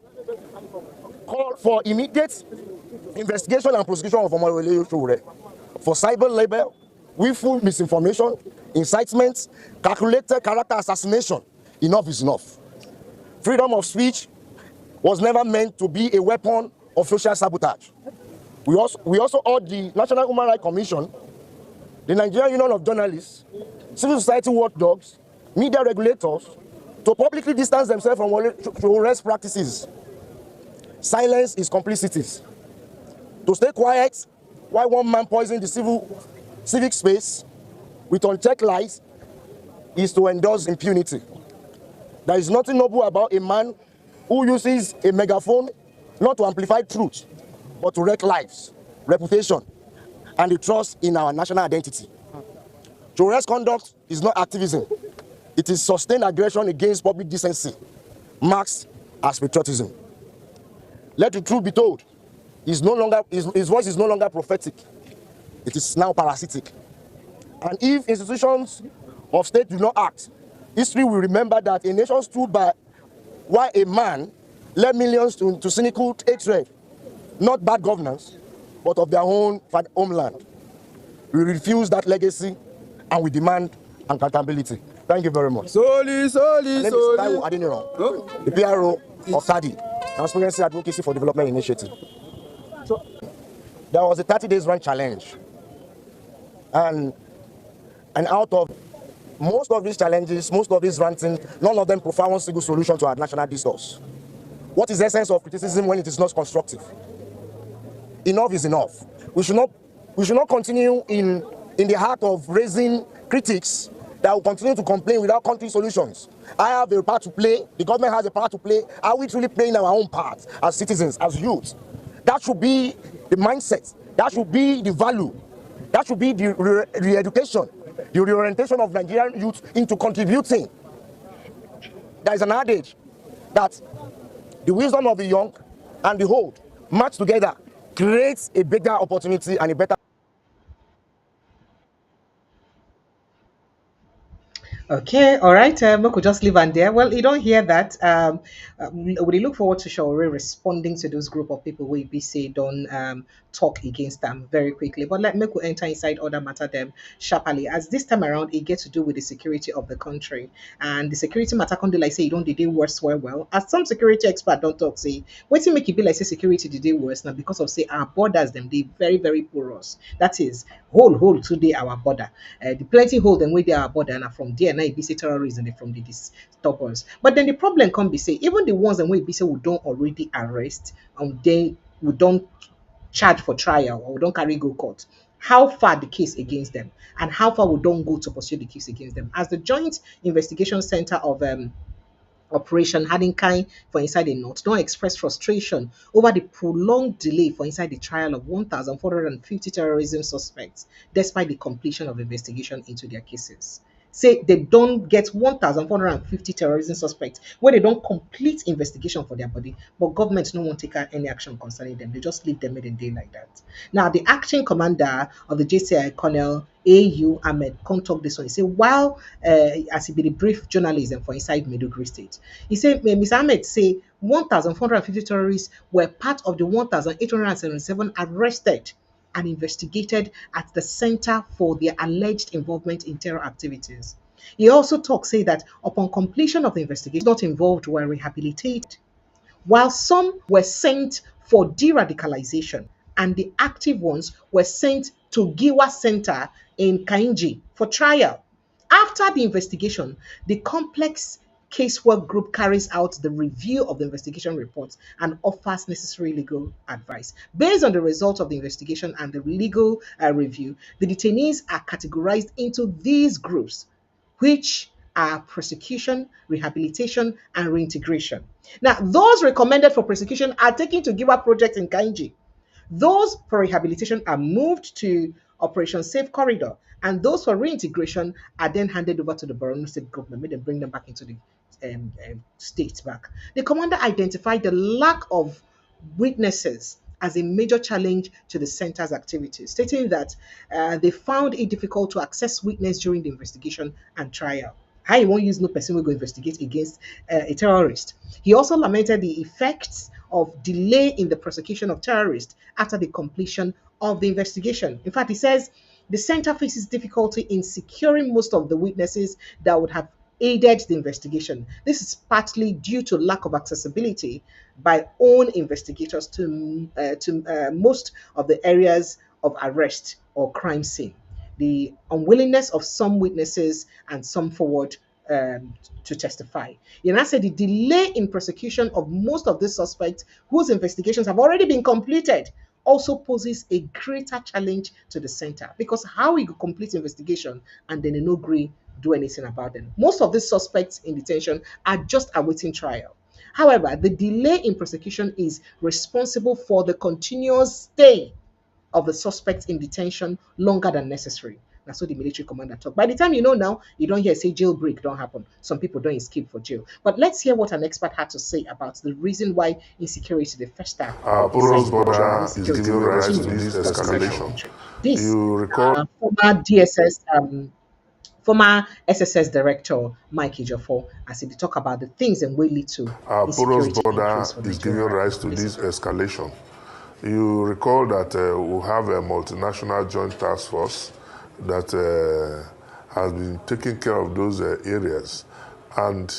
call for immediate investigation and prosecution of Omoyele Sowore for cyber libel, willful misinformation, incitement, calculated character assassination. Enough is enough. Freedom of speech was never meant to be a weapon of social sabotage. We also urge the National Human Rights Commission, the Nigerian Union of Journalists, civil society watchdogs, media regulators to publicly distance themselves from Sowore's practices. Silence is complicity. To stay quiet while one man poisons the civic space with unchecked lies is to endorse impunity. There is nothing noble about a man who uses a megaphone not to amplify truth, but to wreck lives, reputation, and the trust in our national identity. Sowore's conduct is not activism. It is sustained aggression against public decency, marked as patriotism. Let the truth be told, his voice is no longer prophetic. It is now parasitic. And if institutions of state do not act, history will remember that a nation stood by while a man led millions to cynical hatred, not bad governance, but of their own homeland. We refuse that legacy and we demand accountability. Thank you very much. Soli. My name is Taiwo Adeniran, the PRO of TADI, Transparency Advocacy for Development Initiative. So there was a 30 days run challenge. And out of most of these challenges, most of these ranting, none of them provide one single solution to our national discourse. What is the essence of criticism when it is not constructive? Enough is enough. We should not continue in the heart of raising critics that will continue to complain without country solutions. I have a part to play. The government has a part to play. Are we truly playing our own part as citizens, as youth? That should be the mindset. That should be the value. That should be the re-education, the reorientation of Nigerian youth into contributing. There is an adage that the wisdom of the young and the old matched together creates a better opportunity and a better. Okay, all right. We could just leave and there. Well, you don't hear that. We look forward to Sowore responding to those group of people who be say don't talk against them very quickly. But let me could enter inside other matter them sharply. As this time around, it gets to do with the security of the country, and the security matter can do like say you don't did it worse well. As some security expert don't talk say, what make it be like say security did it worse now because of say our borders them they very porous. That is whole today our border. The plenty hole them with our border and from there now it be say terrorism they from the disturbance. But then the problem can be say even the ones that we be say we don't already arrest they we don't charge for trial or we don't carry go court. How far the case against them and how far we don't go to pursue the case against them. As the Joint Investigation Center of Operation Hadinkai for inside the North don't express frustration over the prolonged delay for inside the trial of 1,450 terrorism suspects, despite the completion of investigation into their cases. Say they don't get 1,450 terrorism suspects where they don't complete investigation for their body, but government no one take any action concerning them. They just leave them in a day like that. Now, the acting commander of the JCI, Colonel AU Ahmed, come talk this one. He said, while as he be the brief journalism for inside Maiduguri State, he said, Mr. Ahmed say 1,450 terrorists were part of the 1,877 arrested and investigated at the Center for their alleged involvement in terror activities. He also talks say that upon completion of the investigation, not involved were rehabilitated, while some were sent for de-radicalization and the active ones were sent to Giwa Center in Kainji for trial. After the investigation, the complex casework group carries out the review of the investigation reports and offers necessary legal advice. Based on the results of the investigation and the legal review, the detainees are categorized into these groups, which are prosecution, rehabilitation, and reintegration. Now, those recommended for prosecution are taken to Giwa Project in Kainji. Those for rehabilitation are moved to Operation Safe Corridor, and those for reintegration are then handed over to the Borno State government, make them bring them back into the state back. The commander identified the lack of witnesses as a major challenge to the center's activities, stating that they found it difficult to access witness during the investigation and trial. How you won't use no person will go investigate against a terrorist. He also lamented the effects of delay in the prosecution of terrorists after the completion of the investigation. In fact, he says the center faces difficulty in securing most of the witnesses that would have aided the investigation. This is partly due to lack of accessibility by own investigators to most of the areas of arrest or crime scene. The unwillingness of some witnesses and some forward to testify. Yana said the delay in prosecution of most of the suspects whose investigations have already been completed also poses a greater challenge to the center because how we could complete investigation and then no agree do anything about them. Most of the suspects in detention are just awaiting trial. However, the delay in prosecution is responsible for the continuous stay of the suspects in detention longer than necessary. That's what the military commander talk. By the time you know now, you don't hear say jailbreak don't happen. Some people don't escape for jail. But let's hear what an expert had to say about the reason why insecurity the first time Our porous decides border is insecurity giving will rise to continue this to spread our escalation. country. This You recall former DSS former SSS director Mike Ejiofor as he talk about the things and way lead to our porous insecurity border increase for is Nigeria giving right rise now. to Listen. this escalation. You recall that we have a multinational joint task force that has been taking care of those areas. And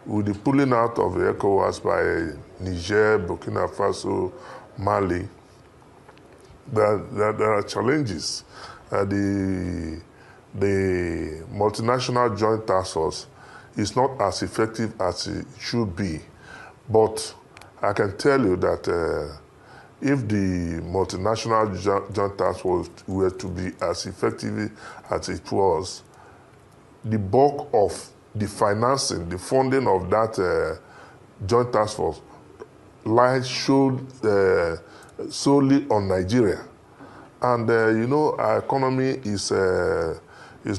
with the pulling out of the ECOWAS by Niger, Burkina Faso, Mali, there are challenges. The multinational joint task force is not as effective as it should be. But I can tell you that if the multinational joint task force were to be as effective as it was, the bulk of the financing, the funding of that joint task force lies solely on Nigeria. And you know, our economy is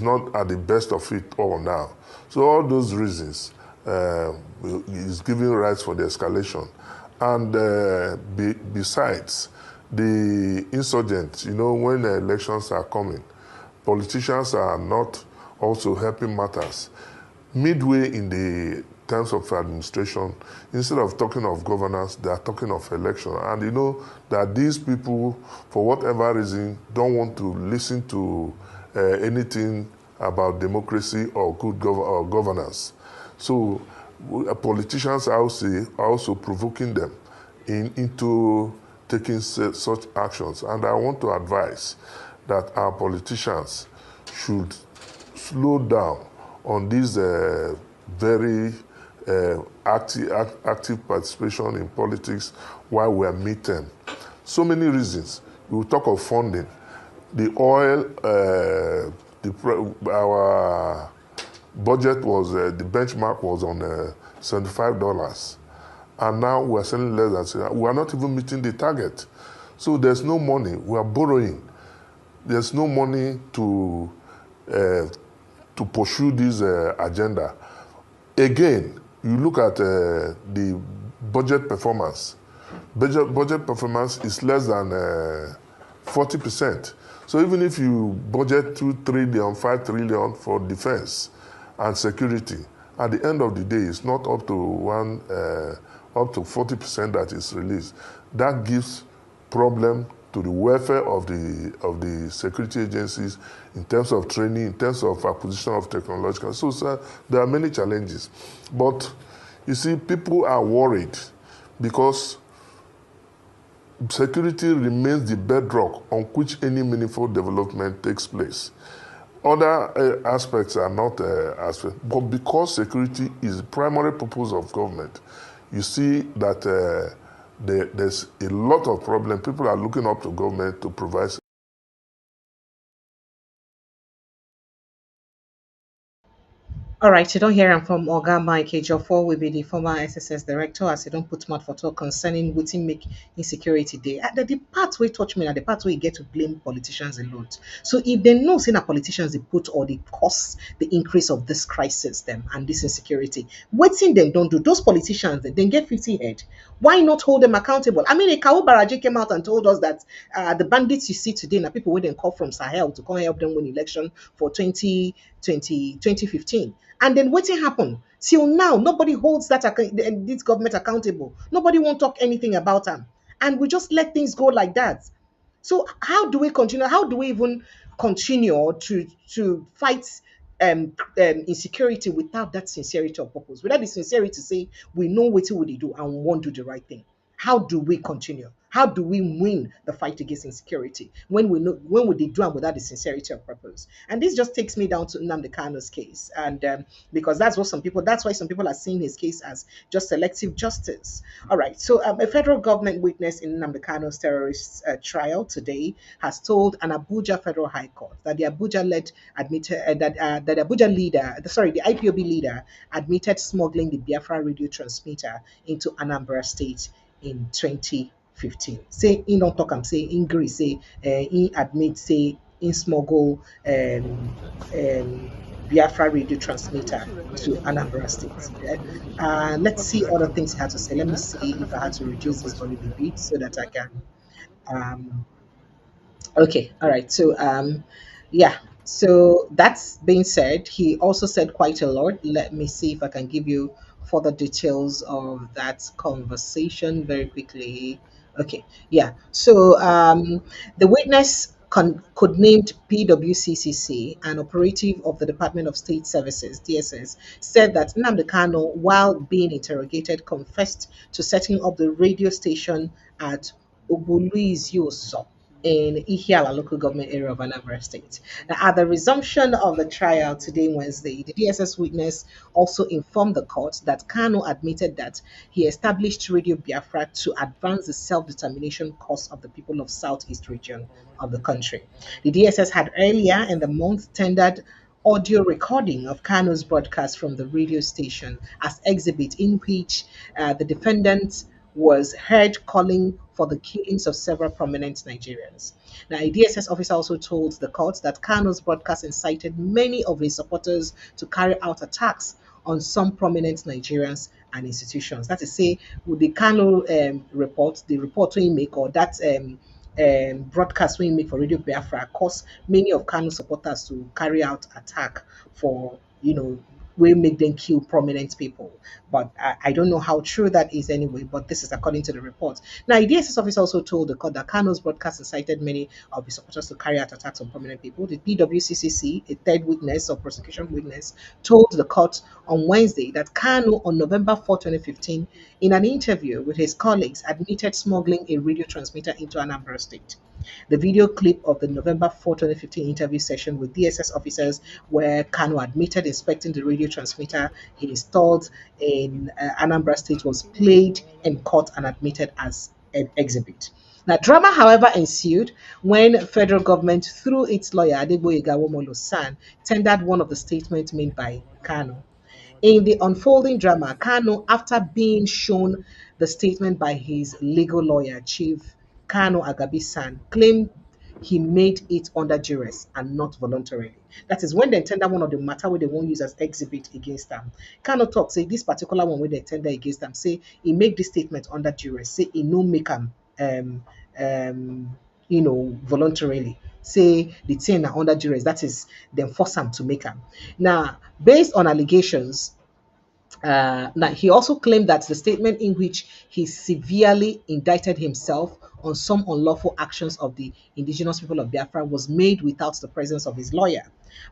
not at the best of it all now. So all those reasons is giving rise for the escalation. And besides, the insurgents, you know, when the elections are coming, politicians are not also helping matters. Midway in the terms of administration, instead of talking of governance, they are talking of election. And you know that these people, for whatever reason, don't want to listen to anything about democracy or good governance. So politicians are also provoking them into taking such actions. And I want to advise that our politicians should slow down on this very active participation in politics while we are midterm. So many reasons. We will talk of funding. The oil, our budget was, the benchmark was on $75. And now we are selling less than, we are not even meeting the target. So there's no money, we are borrowing. There's no money to pursue this agenda. Again, you look at the budget performance. Budget performance is less than 40%. So even if you budget 2 trillion, 5 trillion for defense and security, at the end of the day, it's not up to up to 40% that is released. That gives problem to the welfare of the security agencies in terms of training, in terms of acquisition of technological. So, sir, there are many challenges. But you see, people are worried because security remains the bedrock on which any meaningful development takes place. Other aspects are not aspects, but because security is the primary purpose of government, you see that there's a lot of problem. People are looking up to government to provide. All right, you don't hear him from Oga Mike Ejiofor, will be the former SSS director, as you don't put mouth for talk concerning what make insecurity day. The part where touch me, and the part where you get to blame politicians a lot. So if they know saying that politicians they put or they cause the increase of this crisis them and this insecurity, waiting them don't do those politicians then get 50 head. Why not hold them accountable? I mean, Ekau Baraji came out and told us that the bandits you see today are people who then call from Sahel to come help them win election for 2015. And then what happened? Till now, nobody holds this government accountable. Nobody won't talk anything about them. And we just let things go like that. So how do we continue? How do we even continue to fight insecurity without that sincerity of purpose? Without the sincerity to say we know what we do and we won't do the right thing. How do we continue? How do we win the fight against insecurity when we know when we do it without the sincerity of purpose? And this just takes me down to Nnamdi Kano's case, and because that's why some people are seeing his case as just selective justice. All right, so a federal government witness in Nnamdi Kano's terrorist trial today has told an Abuja federal high court that the Abuja led admitted that the Abuja leader, the IPOB leader, admitted smuggling the Biafra radio transmitter into Anambra State in 2015. Say he don't talk am say in gree say he admit say in smuggle Biafra radio transmitter to Anambra State. Let's see other things he had to say. Let me see if I had to reduce this volume a bit so that I can um, okay, all right. So yeah. So that's being said, he also said quite a lot. Let me see if I can give you further details of that conversation very quickly. Okay, yeah. So the witness codenamed PWCCC, an operative of the Department of State Services (DSS), said that Nnamdi Kanu, while being interrogated, confessed to setting up the radio station at Obuluizioso in Ihiala local government area of Anambra State. Now, at the resumption of the trial today, Wednesday, the DSS witness also informed the court that Kanu admitted that he established Radio Biafra to advance the self-determination cause of the people of Southeast region of the country. The DSS had earlier in the month tendered audio recording of Kanu's broadcast from the radio station as exhibit in which the defendant was heard calling for the killings of several prominent Nigerians. Now, a DSS officer also told the court that Kanu's broadcast incited many of his supporters to carry out attacks on some prominent Nigerians and institutions. That is, say, with the Kanu report, the report we make, or that broadcast we make for Radio Biafra, caused many of Kanu supporters to carry out attack for, will make them kill prominent people. But I don't know how true that is anyway, but this is according to the report. Now, the DSS officer also told the court that Kano's broadcast incited many of his supporters to carry out attacks on prominent people. The PWCCC, a third witness or prosecution witness, told the court on Wednesday that Kano, on November 4, 2015, in an interview with his colleagues, admitted smuggling a radio transmitter into Anambra State. The video clip of the November 4, 2015 interview session with DSS officers, where Kanu admitted inspecting the radio transmitter he installed in Anambra State, was played in court and admitted as an exhibit. Now, drama, however, ensued when federal government, through its lawyer Adegboyega Womolo-San, tendered one of the statements made by Kanu. In the unfolding drama, Kanu, after being shown the statement by his legal lawyer, Chief Kanu Agabi-san, claimed he made it under duress and not voluntarily. That is when they tender one of the matter where they won't use as exhibit against them. Kanu talk say this particular one where they tender against them, say he make this statement under duress, say he no make them voluntarily. Say the thing are under duress, that is, then force him to make them. Now, based on allegations, now, he also claimed that the statement in which he severely indicted himself on some unlawful actions of the indigenous people of Biafra was made without the presence of his lawyer.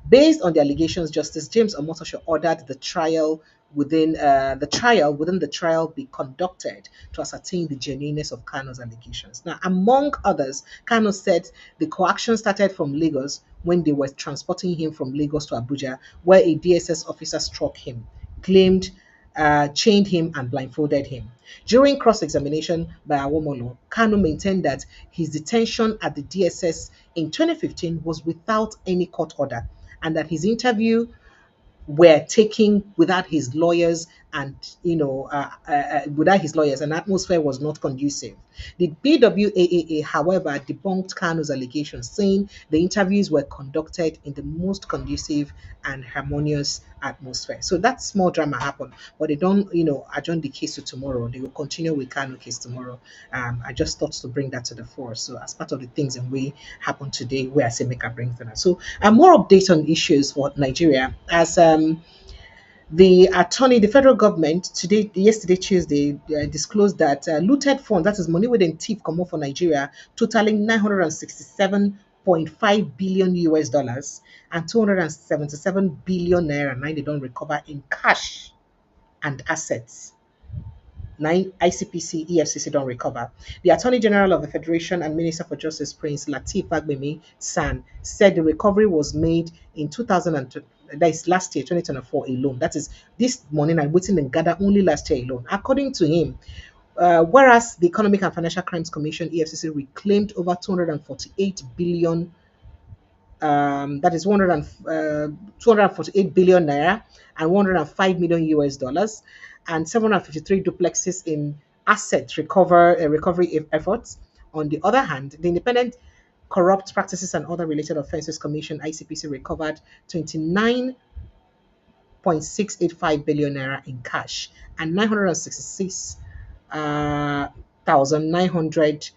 Based on the allegations, Justice James Omotosho ordered the trial within the trial be conducted to ascertain the genuineness of Kano's allegations. Now, among others, Kano said the coaction started from Lagos when they were transporting him from Lagos to Abuja, where a DSS officer struck him, claimed, chained him, and blindfolded him. During cross-examination by Awomolo, Kanu maintained that his detention at the DSS in 2015 was without any court order, and that his interview were taken without his lawyers, and without his lawyers, and atmosphere was not conducive. The BWAAA, however, debunked Kanu's allegations, saying the interviews were conducted in the most conducive and harmonious atmosphere. So that small drama happened, but they don't, adjourn the case to tomorrow. They will continue with Kanu case tomorrow. I just thought to bring that to the fore. So as part of the things that we happen today, where I say make a bring that. So more updates on issues for Nigeria as the federal government yesterday Tuesday disclosed that looted funds, that is money within thief come for Nigeria, totaling 967.5 billion US dollars and 277 billion naira. Now they don't recover in cash and assets. Nine ICPC, EFCC don't recover. The Attorney General of the Federation and Minister for Justice, Prince Lateef Fagbemi San, said the recovery was made in 2002. That is last year, 2024 alone. That is this morning and waiting and gather only last year alone. According to him, whereas the Economic and Financial Crimes Commission, EFCC, reclaimed over 248 billion, that is 248 billion naira and 105 million US dollars, and 753 duplexes in asset recovery efforts. On the other hand, the Independent Corrupt Practices and Other Related Offences Commission, ICPC, recovered 29.685 billion naira in cash and 966,900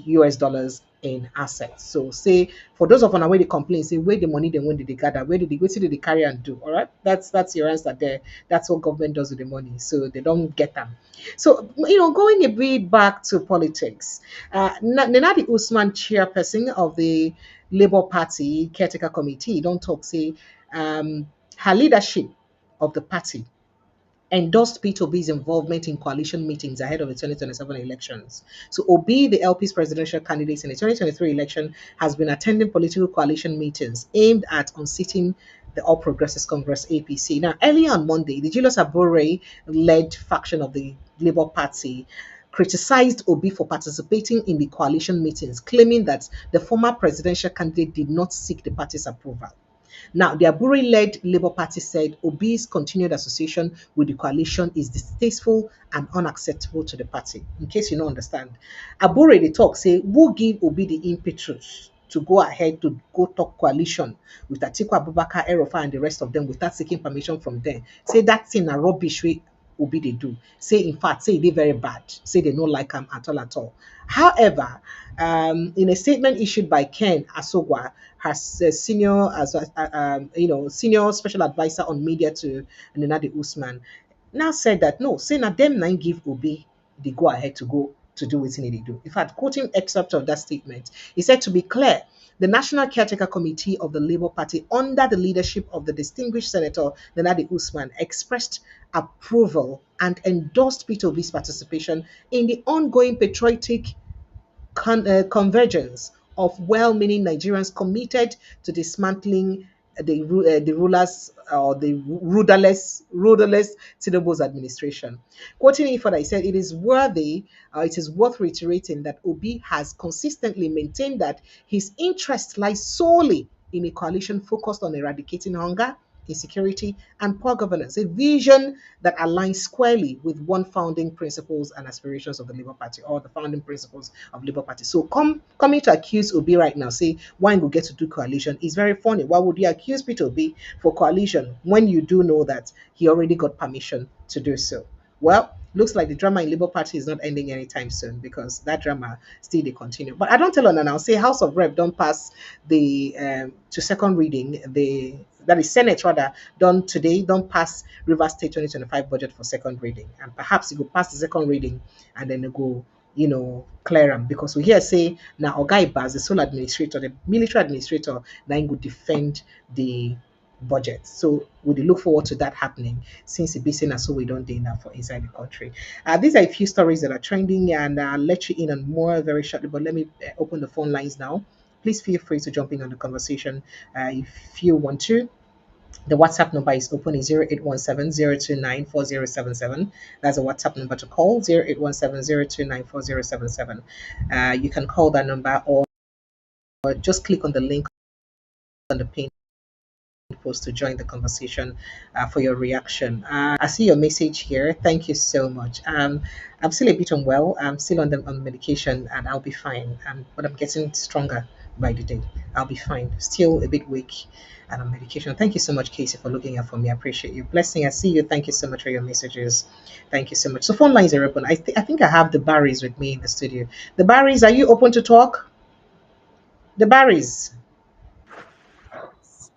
US dollars in assets. So say for those of us where they complain, say where the money they when did they gather, where did they carry and do? All right, that's your answer there. That's what government does with the money, so they don't get them. So going a bit back to politics, Nenadi Usman, chairperson of the Labour Party caretaker committee, don't talk say her leadership of the party endorsed Peter Obi's involvement in coalition meetings ahead of the 2027 elections. So Obi, the LP's presidential candidate in the 2023 election, has been attending political coalition meetings aimed at unseating the All Progressives Congress APC. Now, earlier on Monday, the Julius Abure-led faction of the Labour Party criticized Obi for participating in the coalition meetings, claiming that the former presidential candidate did not seek the party's approval. Now, the Abure-led Labour Party said Obi's continued association with the coalition is distasteful and unacceptable to the party. In case you don't understand, Abure, they talk, say, who give Obi the impetus to go ahead to go talk coalition with Atiku Abubakar, Erofa, and the rest of them without seeking permission from them. Say that thing a rubbish way Obi they do. Say, in fact, say they very bad. Say they don't like him at all at all. However, in a statement issued by Ken Asogwa, her senior special advisor on media to Nenadi Usman, now said that no, say na them nine give Obi the go ahead to go to do what they do. In fact, quoting excerpt of that statement, he said, to be clear, the National Caretaker Committee of the Labour Party, under the leadership of the distinguished Senator Nenadi Usman, expressed approval and endorsed Peter Obi's participation in the ongoing patriotic convergence of well-meaning Nigerians committed to dismantling the rulers or the rudderless Tinubu's administration. Quoting him further, he said, it is worth reiterating that Obi has consistently maintained that his interest lies solely in a coalition focused on eradicating hunger, insecurity, and poor governance, a vision that aligns squarely with one founding principles and aspirations of the Labour Party, or the founding principles of Labour Party. So coming to accuse Obi right now, say why you get to do coalition is very funny. Why would you accuse Peter Obi for coalition when you do know that he already got permission to do so? Well, looks like the drama in Labour Party is not ending anytime soon, because that drama still they continue. But I don't tell on now. Say House of Rep don't pass the to second reading that is Senate rather done today, don't pass Rivers State 2025 budget for second reading, and perhaps it will pass the second reading and then it go clear them, because we hear say now Ogai Baz, the sole administrator, the military administrator, then go defend the budget. So we look forward to that happening, since it be seen as so we don't do now for inside the country. These are a few stories that are trending, and I'll let you in on more very shortly, but let me open the phone lines now. Please feel free to jump in on the conversation if you want to. The WhatsApp number is open, is 0817 029 4077. That's a WhatsApp number to call, 0817 029 4077. You can call that number, or just click on the link on the pin post to join the conversation for your reaction. I see your message here. Thank you so much. I'm still a bit unwell. I'm still on medication, and I'll be fine. But I'm getting stronger by the day. I'll be fine. Still a bit weak and on medication. Thank you so much, Casey, for looking out for me. I appreciate you. Blessing, I see you. Thank you so much for your messages. Thank you so much. So phone lines are open. I think I have the Barrys with me in the studio. The Barrys, are you open to talk? The Barrys.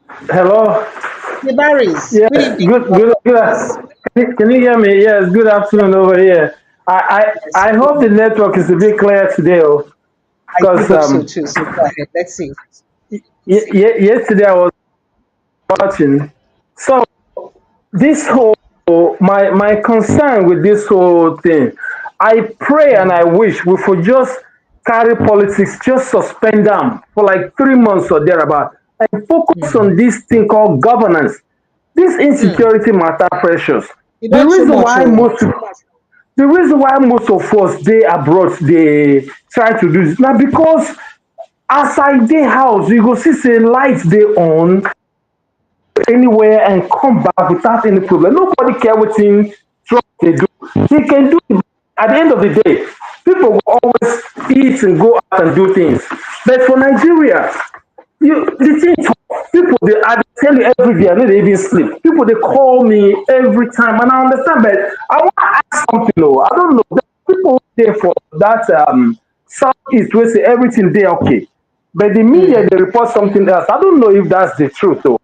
Hello. The Barrys. Yeah, good. Can you hear me? Yes, good afternoon over here. I hope the network is a bit clear today, because so too. So go ahead. Let's see. Yesterday I was watching. So this whole my concern with this whole thing, I pray and I wish we could just carry politics, just suspend them for like 3 months or thereabout, and focus on this thing called governance. This insecurity matter precious. The reason why most of us they abroad they try to do this now, because outside the house you go see say lights they on anywhere and come back without any problem. Nobody care what thing Trump they do. He can do it. At the end of the day, people will always eat and go out and do things. But for Nigeria, the thing people I tell you every day, I know they even sleep. People they call me every time, and I understand, but I want to ask something. Though I don't know. There are people there for that southeast will say everything there okay, but the media they report something else. I don't know if that's the truth though.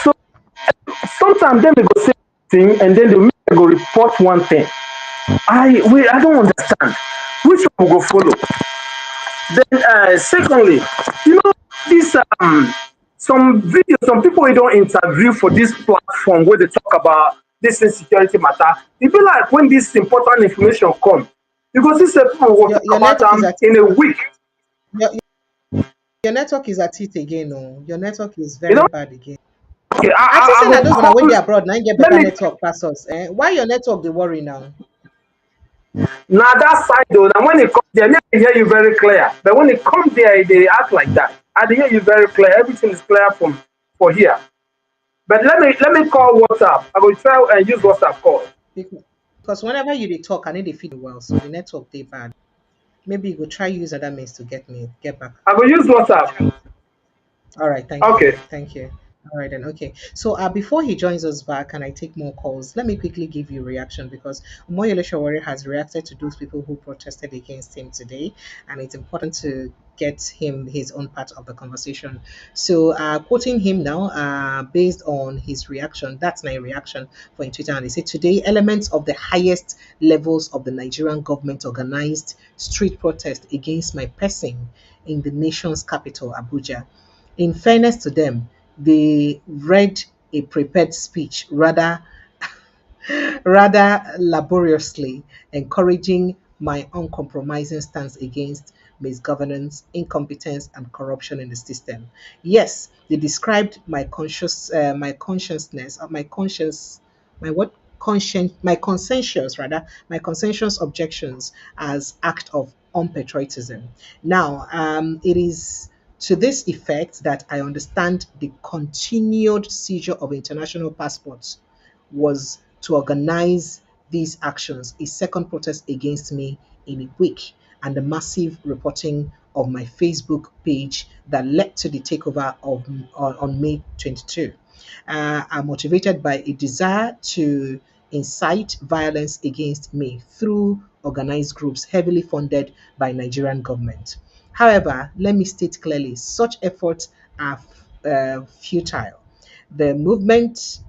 So sometimes then they go say thing, and then the media go report one thing. I don't understand which one will go follow. Then, secondly, you know, this some videos, some people we don't interview for this platform where they talk about this insecurity matter. It be like when this important information come, because this people will talk Your about network is them at in a week. your, your network is at it again. Oh, your network is You very know, bad again. okay, I think I saying that go those when I went call. there abroad, now get Let better me network pass us. Eh? Why your network they worry now? now that side though. Now when it come there, they hear you very clear. But when it come there, they act like that. I dey hear you very clear. Everything is clear from for here. But let me call WhatsApp. I will try and use WhatsApp call. Because whenever you they talk, I need they feel well, so the network they bad. Maybe you go try use other means to get back. I will use WhatsApp. All right, thank you. Okay. Thank you. All right, then. Okay. So before he joins us back and I take more calls, let me quickly give you a reaction because Omoyele Sowore has reacted to those people who protested against him today, and it's important to get him his own part of the conversation. So, quoting him now, based on his reaction, that's my reaction for in Twitter, and he said today elements of the highest levels of the Nigerian government organized street protest against my person in the nation's capital, Abuja. In fairness to them, they read a prepared speech rather laboriously, encouraging my uncompromising stance against misgovernance, incompetence, and corruption in the system. Yes, they described my consciousness, my conscience, my what conscience, my conscientious objections as act of unpatriotism. Now, it is to this effect that I understand the continued seizure of international passports was to organize these actions, a second protest against me in a week, and the massive reporting of my Facebook page that led to the takeover of on May 22 are motivated by a desire to incite violence against me through organized groups heavily funded by Nigerian government. However, let me state clearly, such efforts are futile. The movement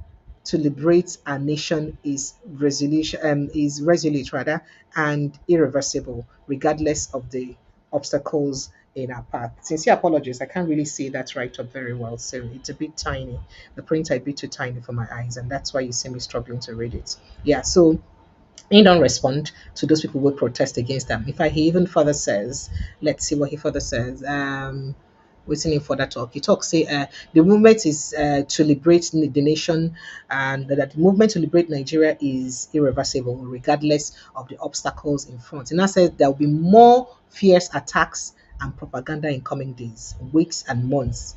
to liberate our nation is resolute rather and irreversible, regardless of the obstacles in our path. Sincere apologies, I can't really see that right up very well, so it's a bit tiny. The print a bit too tiny for my eyes, and that's why you see me struggling to read it. Yeah, so he don't respond to those people who protest against them. In fact, he even further says, let's see what he further says. Waiting for that talk. He talks, say, the movement is to liberate the nation, and that the movement to liberate Nigeria is irreversible, regardless of the obstacles in front. And that says there will be more fierce attacks and propaganda in coming days, weeks, and months.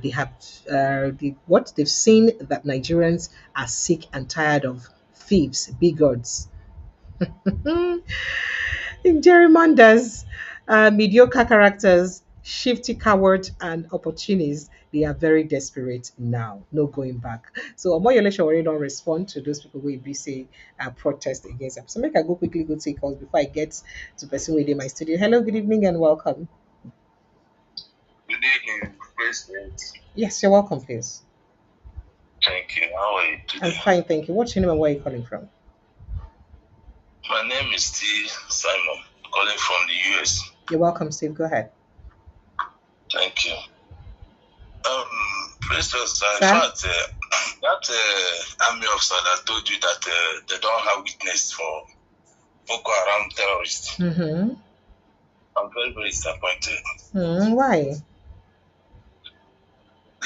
They have what they've seen that Nigerians are sick and tired of thieves, bigots, gerrymanders, mediocre characters, shifty cowards, and opportunists. They are very desperate now. No going back. So Omoyele Sowore don't respond to those people who be say protest against them. So make I go quickly go take calls before I get to person within my studio. Hello, good evening, and welcome. Good evening, President. Yes, you're welcome, please. Thank you. How are you I'm today? fine, thank you. What's your name and where are you calling from? My name is T. Simon, calling from the US. You're welcome, Steve. Go ahead. Thank you. President, in Sir? fact, that army officer that told you that they don't have witness for Boko Haram terrorists, Mm-hmm. I'm very, very disappointed. Why?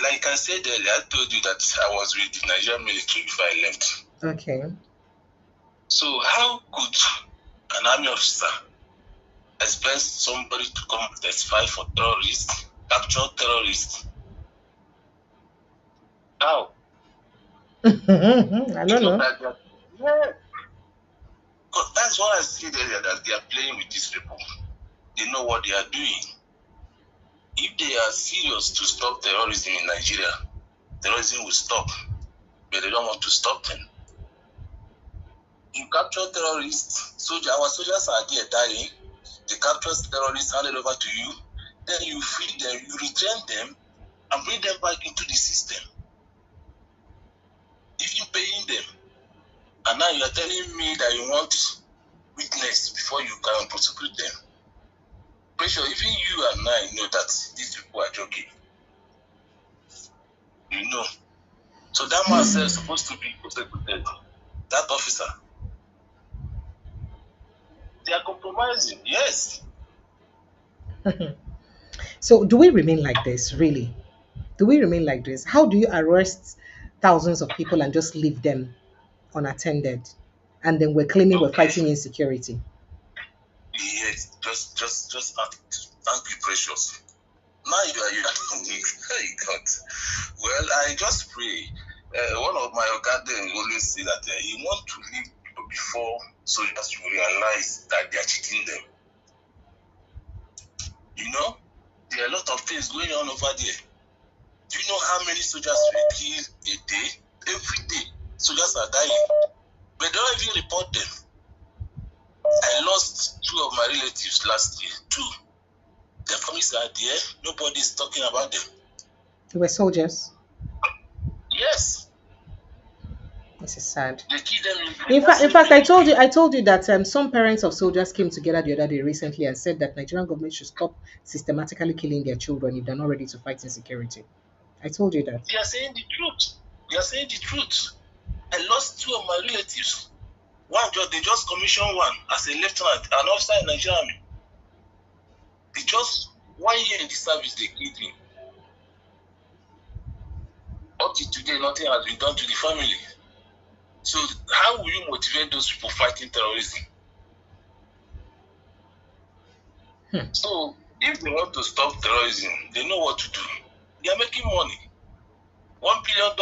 Like I said earlier, I told you that I was with the Nigerian military before I left. Okay. So how could an army officer expect somebody to come testify for terrorists, capture terrorists? How? I don't know. Yeah. That's what I said earlier, that they are playing with these people. They know what they are doing. If they are serious to stop terrorism in Nigeria, terrorism will stop. But they don't want to stop them. You capture terrorists, our soldiers are there dying. They capture terrorists, hand it over to you. Then you free them, you retrain them, and bring them back into the system. If you're paying them, and now you are telling me that you want witness before you can prosecute them. Pretty sure even you and I know that these people are joking. You know. So that man is supposed to be prosecuted. That officer. They are compromising, yes. So do we remain like this, really? Do we remain like this? How do you arrest thousands of people and just leave them unattended? And then we're claiming we're fighting insecurity. Yes, just ask be precious. Now you are hey God. Well, I just pray. One of my guardians always say that he want to leave people before soldiers will realize that they are cheating them. You know, there are a lot of things going on over there. Do you know how many soldiers we kill a day? Every day, soldiers are dying. But they don't even report them. I lost 2 of my relatives last year. 2. Their families are there. Nobody is talking about them. They were soldiers. Yes. This is sad. They kill them In fact, I told you that some parents of soldiers came together the other day recently and said that Nigerian government should stop systematically killing their children if they're not ready to fight insecurity. I told you that. They are saying the truth. They are saying the truth. I lost 2 of my relatives. They just commissioned one as a lieutenant, an officer in Nigerian army. They just 1 year in the service, they killed him. Up to today, nothing has been done to the family. So how will you motivate those people fighting terrorism? So if they want to stop terrorism, they know what to do. They are making money. $1 billion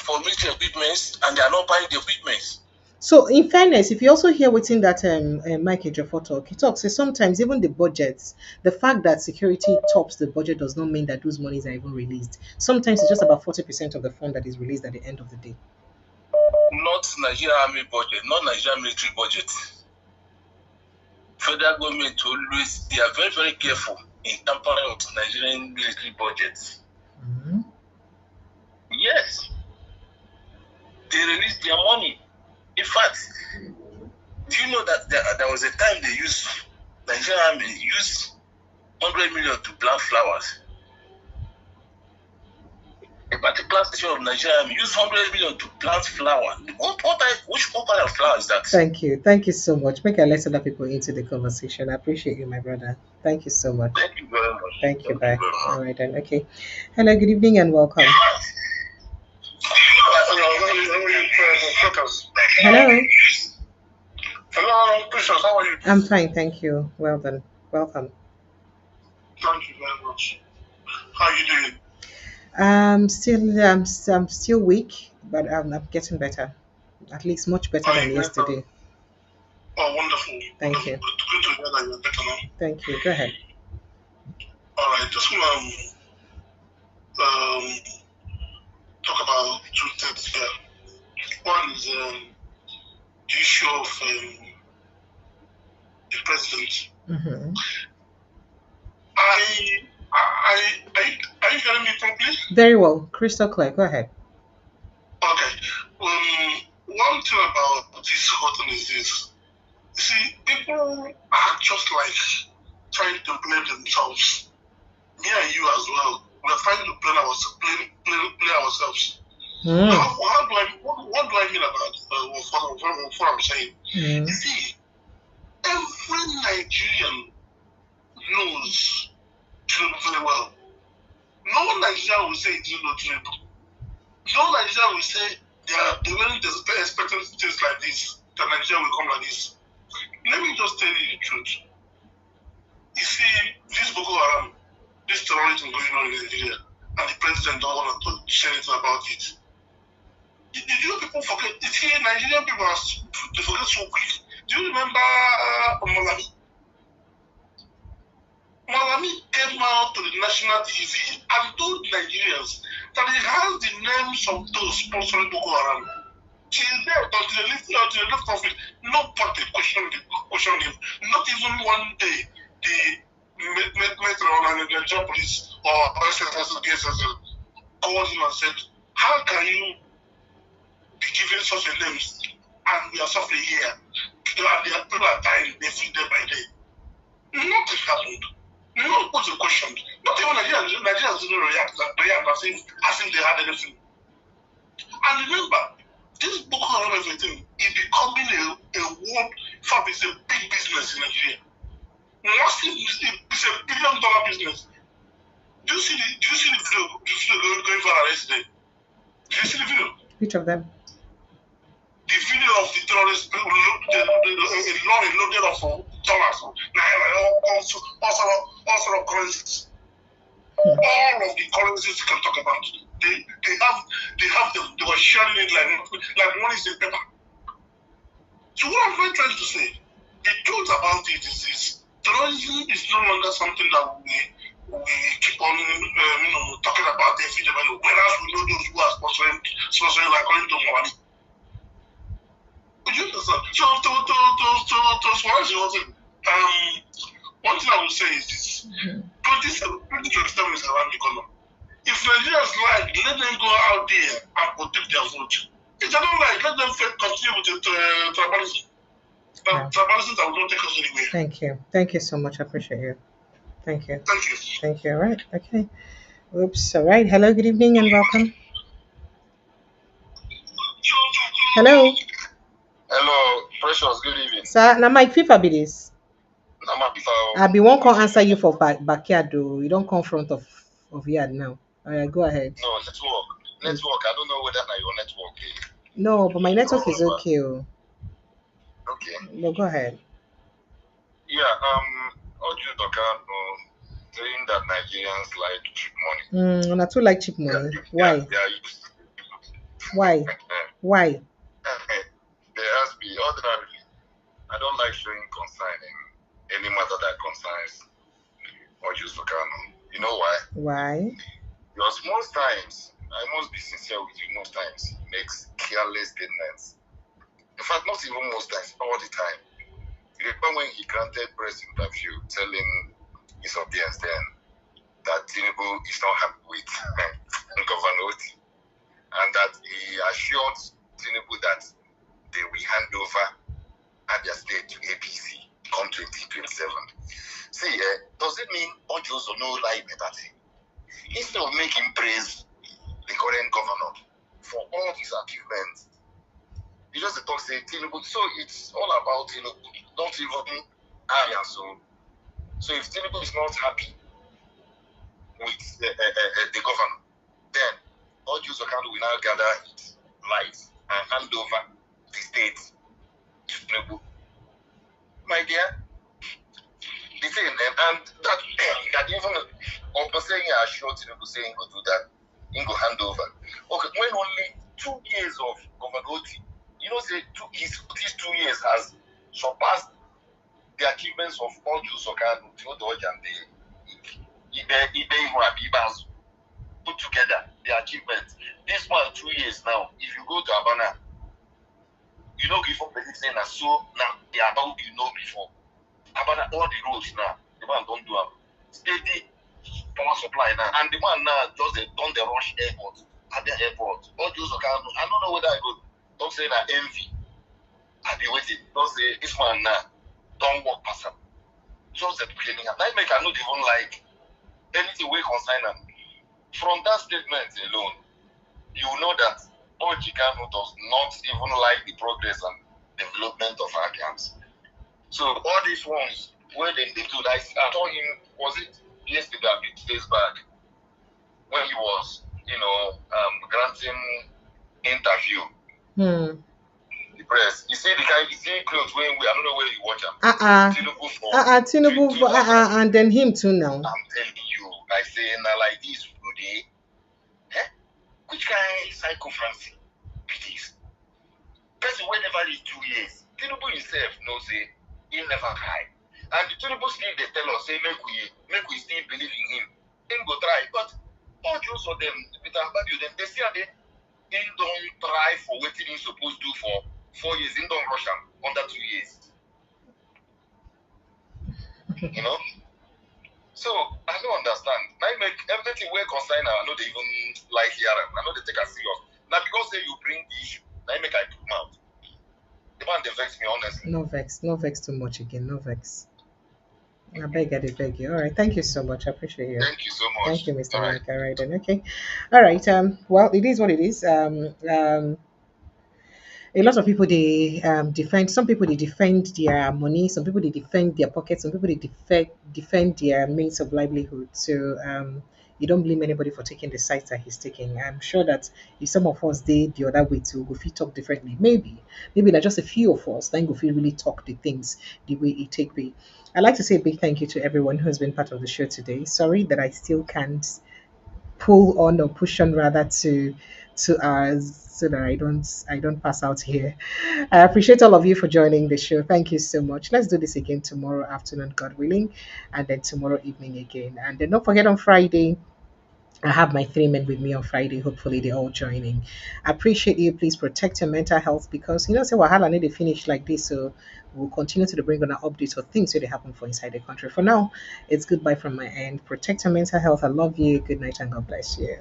for military equipment, and they are not buying the equipment. So, in fairness, if you also hear within that Mike Ejiofor talk, he talks, says sometimes even the budgets, the fact that security tops the budget does not mean that those monies are even released. Sometimes it's just about 40% of the fund that is released at the end of the day. Not Nigerian army budget, not Nigerian military budget. Federal government always, they are very, very careful in tampering with Nigerian military budgets. Mm-hmm. Yes. They release their money. In fact, do you know that there was a time they used, Nigerian army used 100 million to plant flowers? A particular section of Nigeria army used 100 million to plant flowers. Which kind of flower is that? Thank you so much. Make a let other people into the conversation. I appreciate you, my brother. Thank you so much. Thank you very much. Thank you, bye. All right then. Okay. Hello, good evening and welcome. Hello. Hello, Precious. How are you? I'm fine, thank you. Well done. Welcome. Thank you very much. How are you doing? I'm still weak, but I'm getting better. At least much better than yesterday. Oh, wonderful. Thank you. Good to hear that you're better now. Thank you. Go ahead. All right. Just want to talk about 2 things here. One is the issue of the president. Mm-hmm. Are you hearing me properly? Very well. Crystal clear. Go ahead. Okay. One thing about this whole thing is this. You see, people are just like trying to blame themselves. Me and you as well. We're trying to blame ourselves. Mm. What do I mean about what I'm saying? Mm. You see, every Nigerian knows Tinubu very well. No Nigerian will say he didn't know Tinubu. No Nigerian will say they weren't expecting things like this, that Nigeria will come like this. Let me just tell you the truth. You see, this Boko Haram, this terrorism going on in Nigeria, and the president don't want to say anything about it. Did you people forget? You see, Nigerian people they forget so quick. Do you remember Malami? Malami came out to the national TV and told Nigerians that he has the names of those sponsoring Boko Haram. Till there, until they left office, nobody questioned him. Not even one day the Metro and the Nigerian police or SSS called him and said, how can you be given such a name and we are suffering here? People are dying, they feed day by day. Nothing happened. No was a question. Not even Nigerians didn't react as if they had anything. And remember, this Boko Haram everything is becoming a world fab. It's a big business in Nigeria. Massive, it's $1 billion business. Do you see the video going viral yesterday? Do you see the video? Which of them? The video of the terrorists, a lorry loaded of dollars, all sort of currencies. All of the currencies you can talk about. They have them. They were sharing it like money is a paper. So what I'm trying to say, the truth about it is this: terrorism is no longer something that we keep on talking about every day. Whereas we know those who are sponsoring like going to Mali. Would you understand? So to summarize the whole thing, one thing I will say is this: 2027 is around the corner. If Nigerians like, let them go out there and protect their vote. If they don't like, let them continue with the tribalism. Tribalism that will not take us anywhere. Thank you. Thank you so much. I appreciate you. Thank you. Thank you. Thank you. All right. Okay. Oops. All right. Hello. Good evening and welcome. Hello. Hello, Precious. Good evening. Sir, now my FIFA be this. I be one can answer you for backyard though. You don't come front of yard now. All right, go ahead. No, network. I don't know whether your network is. No, but my network is okay. Okay. No, go ahead. Yeah, Oju Dokano saying that Nigerians like cheap money. I too like cheap money. Why? They are used to Why? Why? There has to be ordinarily. I don't like showing concern in any matter that concerns Oju Dokano. You know why? Why? Because most times, I must be sincere with you, most times he makes careless statements. In fact, not even most times, all the time. You remember when he granted press interview telling his audience then that Tinubu is not happy with Governor Oti, and that he assured Tinubu that they will hand over Abia State to APC come 2027. See, does it mean Ojo's no lie better thing? Instead of making praise the current governor for all his achievements, he just talk say Tinubu. So it's all about Tinubu, not even Abia. So if Tinubu is not happy with the governor, then Ojo's account will now gather his lies and hand over the state to Tinubu. My dear, the thing, and that even upon saying I assured Tinubu saying go do that, he go hand over. Okay, when only 2 years of Governor Oti, you know, say these 2 years has surpassed the achievements of all Jews and the put together the achievements. This one 2 years now. If you go to Abana, you know before saying that so now they are about you know before. Abana all the roads now, the man don't do a steady power supply now, and the man now just done the rush airport at the airport. All Jews I don't know whether I go. Don't say that envy. I be waiting. Don't say this man now don't walk past him. Just the beginning. And I make I not even like anything we concern them. From that statement alone, you know that Ojikano does not even like the progress and development of our camps. So all these ones where they do, I saw him, was it yesterday or 2 days back, when he was, granting interview. The press. You see the kind, you see clothes wearing. I don't know where you watch them. Tinubu, and then him too now. I'm telling you, I say now like this today. Which kind of psychophancy be this? Person whenever is 2 years, Tinubu himself knows say he never cry. And the Tinubu still they tell us say make we still believe in him. him go try. But all those of them, Peter Obi, they see they don't try for what he's supposed to do for 4 years. He don't rush him under 2 years. You know? So I don't understand. Now you make everything we concern. I know they even like here. I know they take us serious. Now because say you bring the issue, now you make I put them out. The man they vex me honestly. No vex too much again. No vex. I beg you. All right, thank you so much. I appreciate you. Thank you so much. Thank you, Mr. All right. Mike. All right, then. Okay. All right. Well, it is what it is. A lot of people they defend. Some people they defend their money. Some people they defend their pockets. Some people they defend their means of livelihood. So you don't blame anybody for taking the sides that he's taking. I'm sure that if some of us did the other way too, go feel talk differently. Maybe like just a few of us then go feel really talk the things the way it take me. I'd like to say a big thank you to everyone who has been part of the show today. Sorry that I still can't pull on or push on rather to ours so that I don't pass out here. I appreciate all of you for joining the show. Thank you so much. Let's do this again tomorrow afternoon, God willing, and then tomorrow evening again. And then don't forget on Friday. I have my 3 men with me on Friday. Hopefully, they're all joining. I appreciate you. Please protect your mental health because say Wahala need to finish like this. So we'll continue to bring on our updates or things that happen for inside the country. For now, it's goodbye from my end. Protect your mental health. I love you. Good night and God bless you.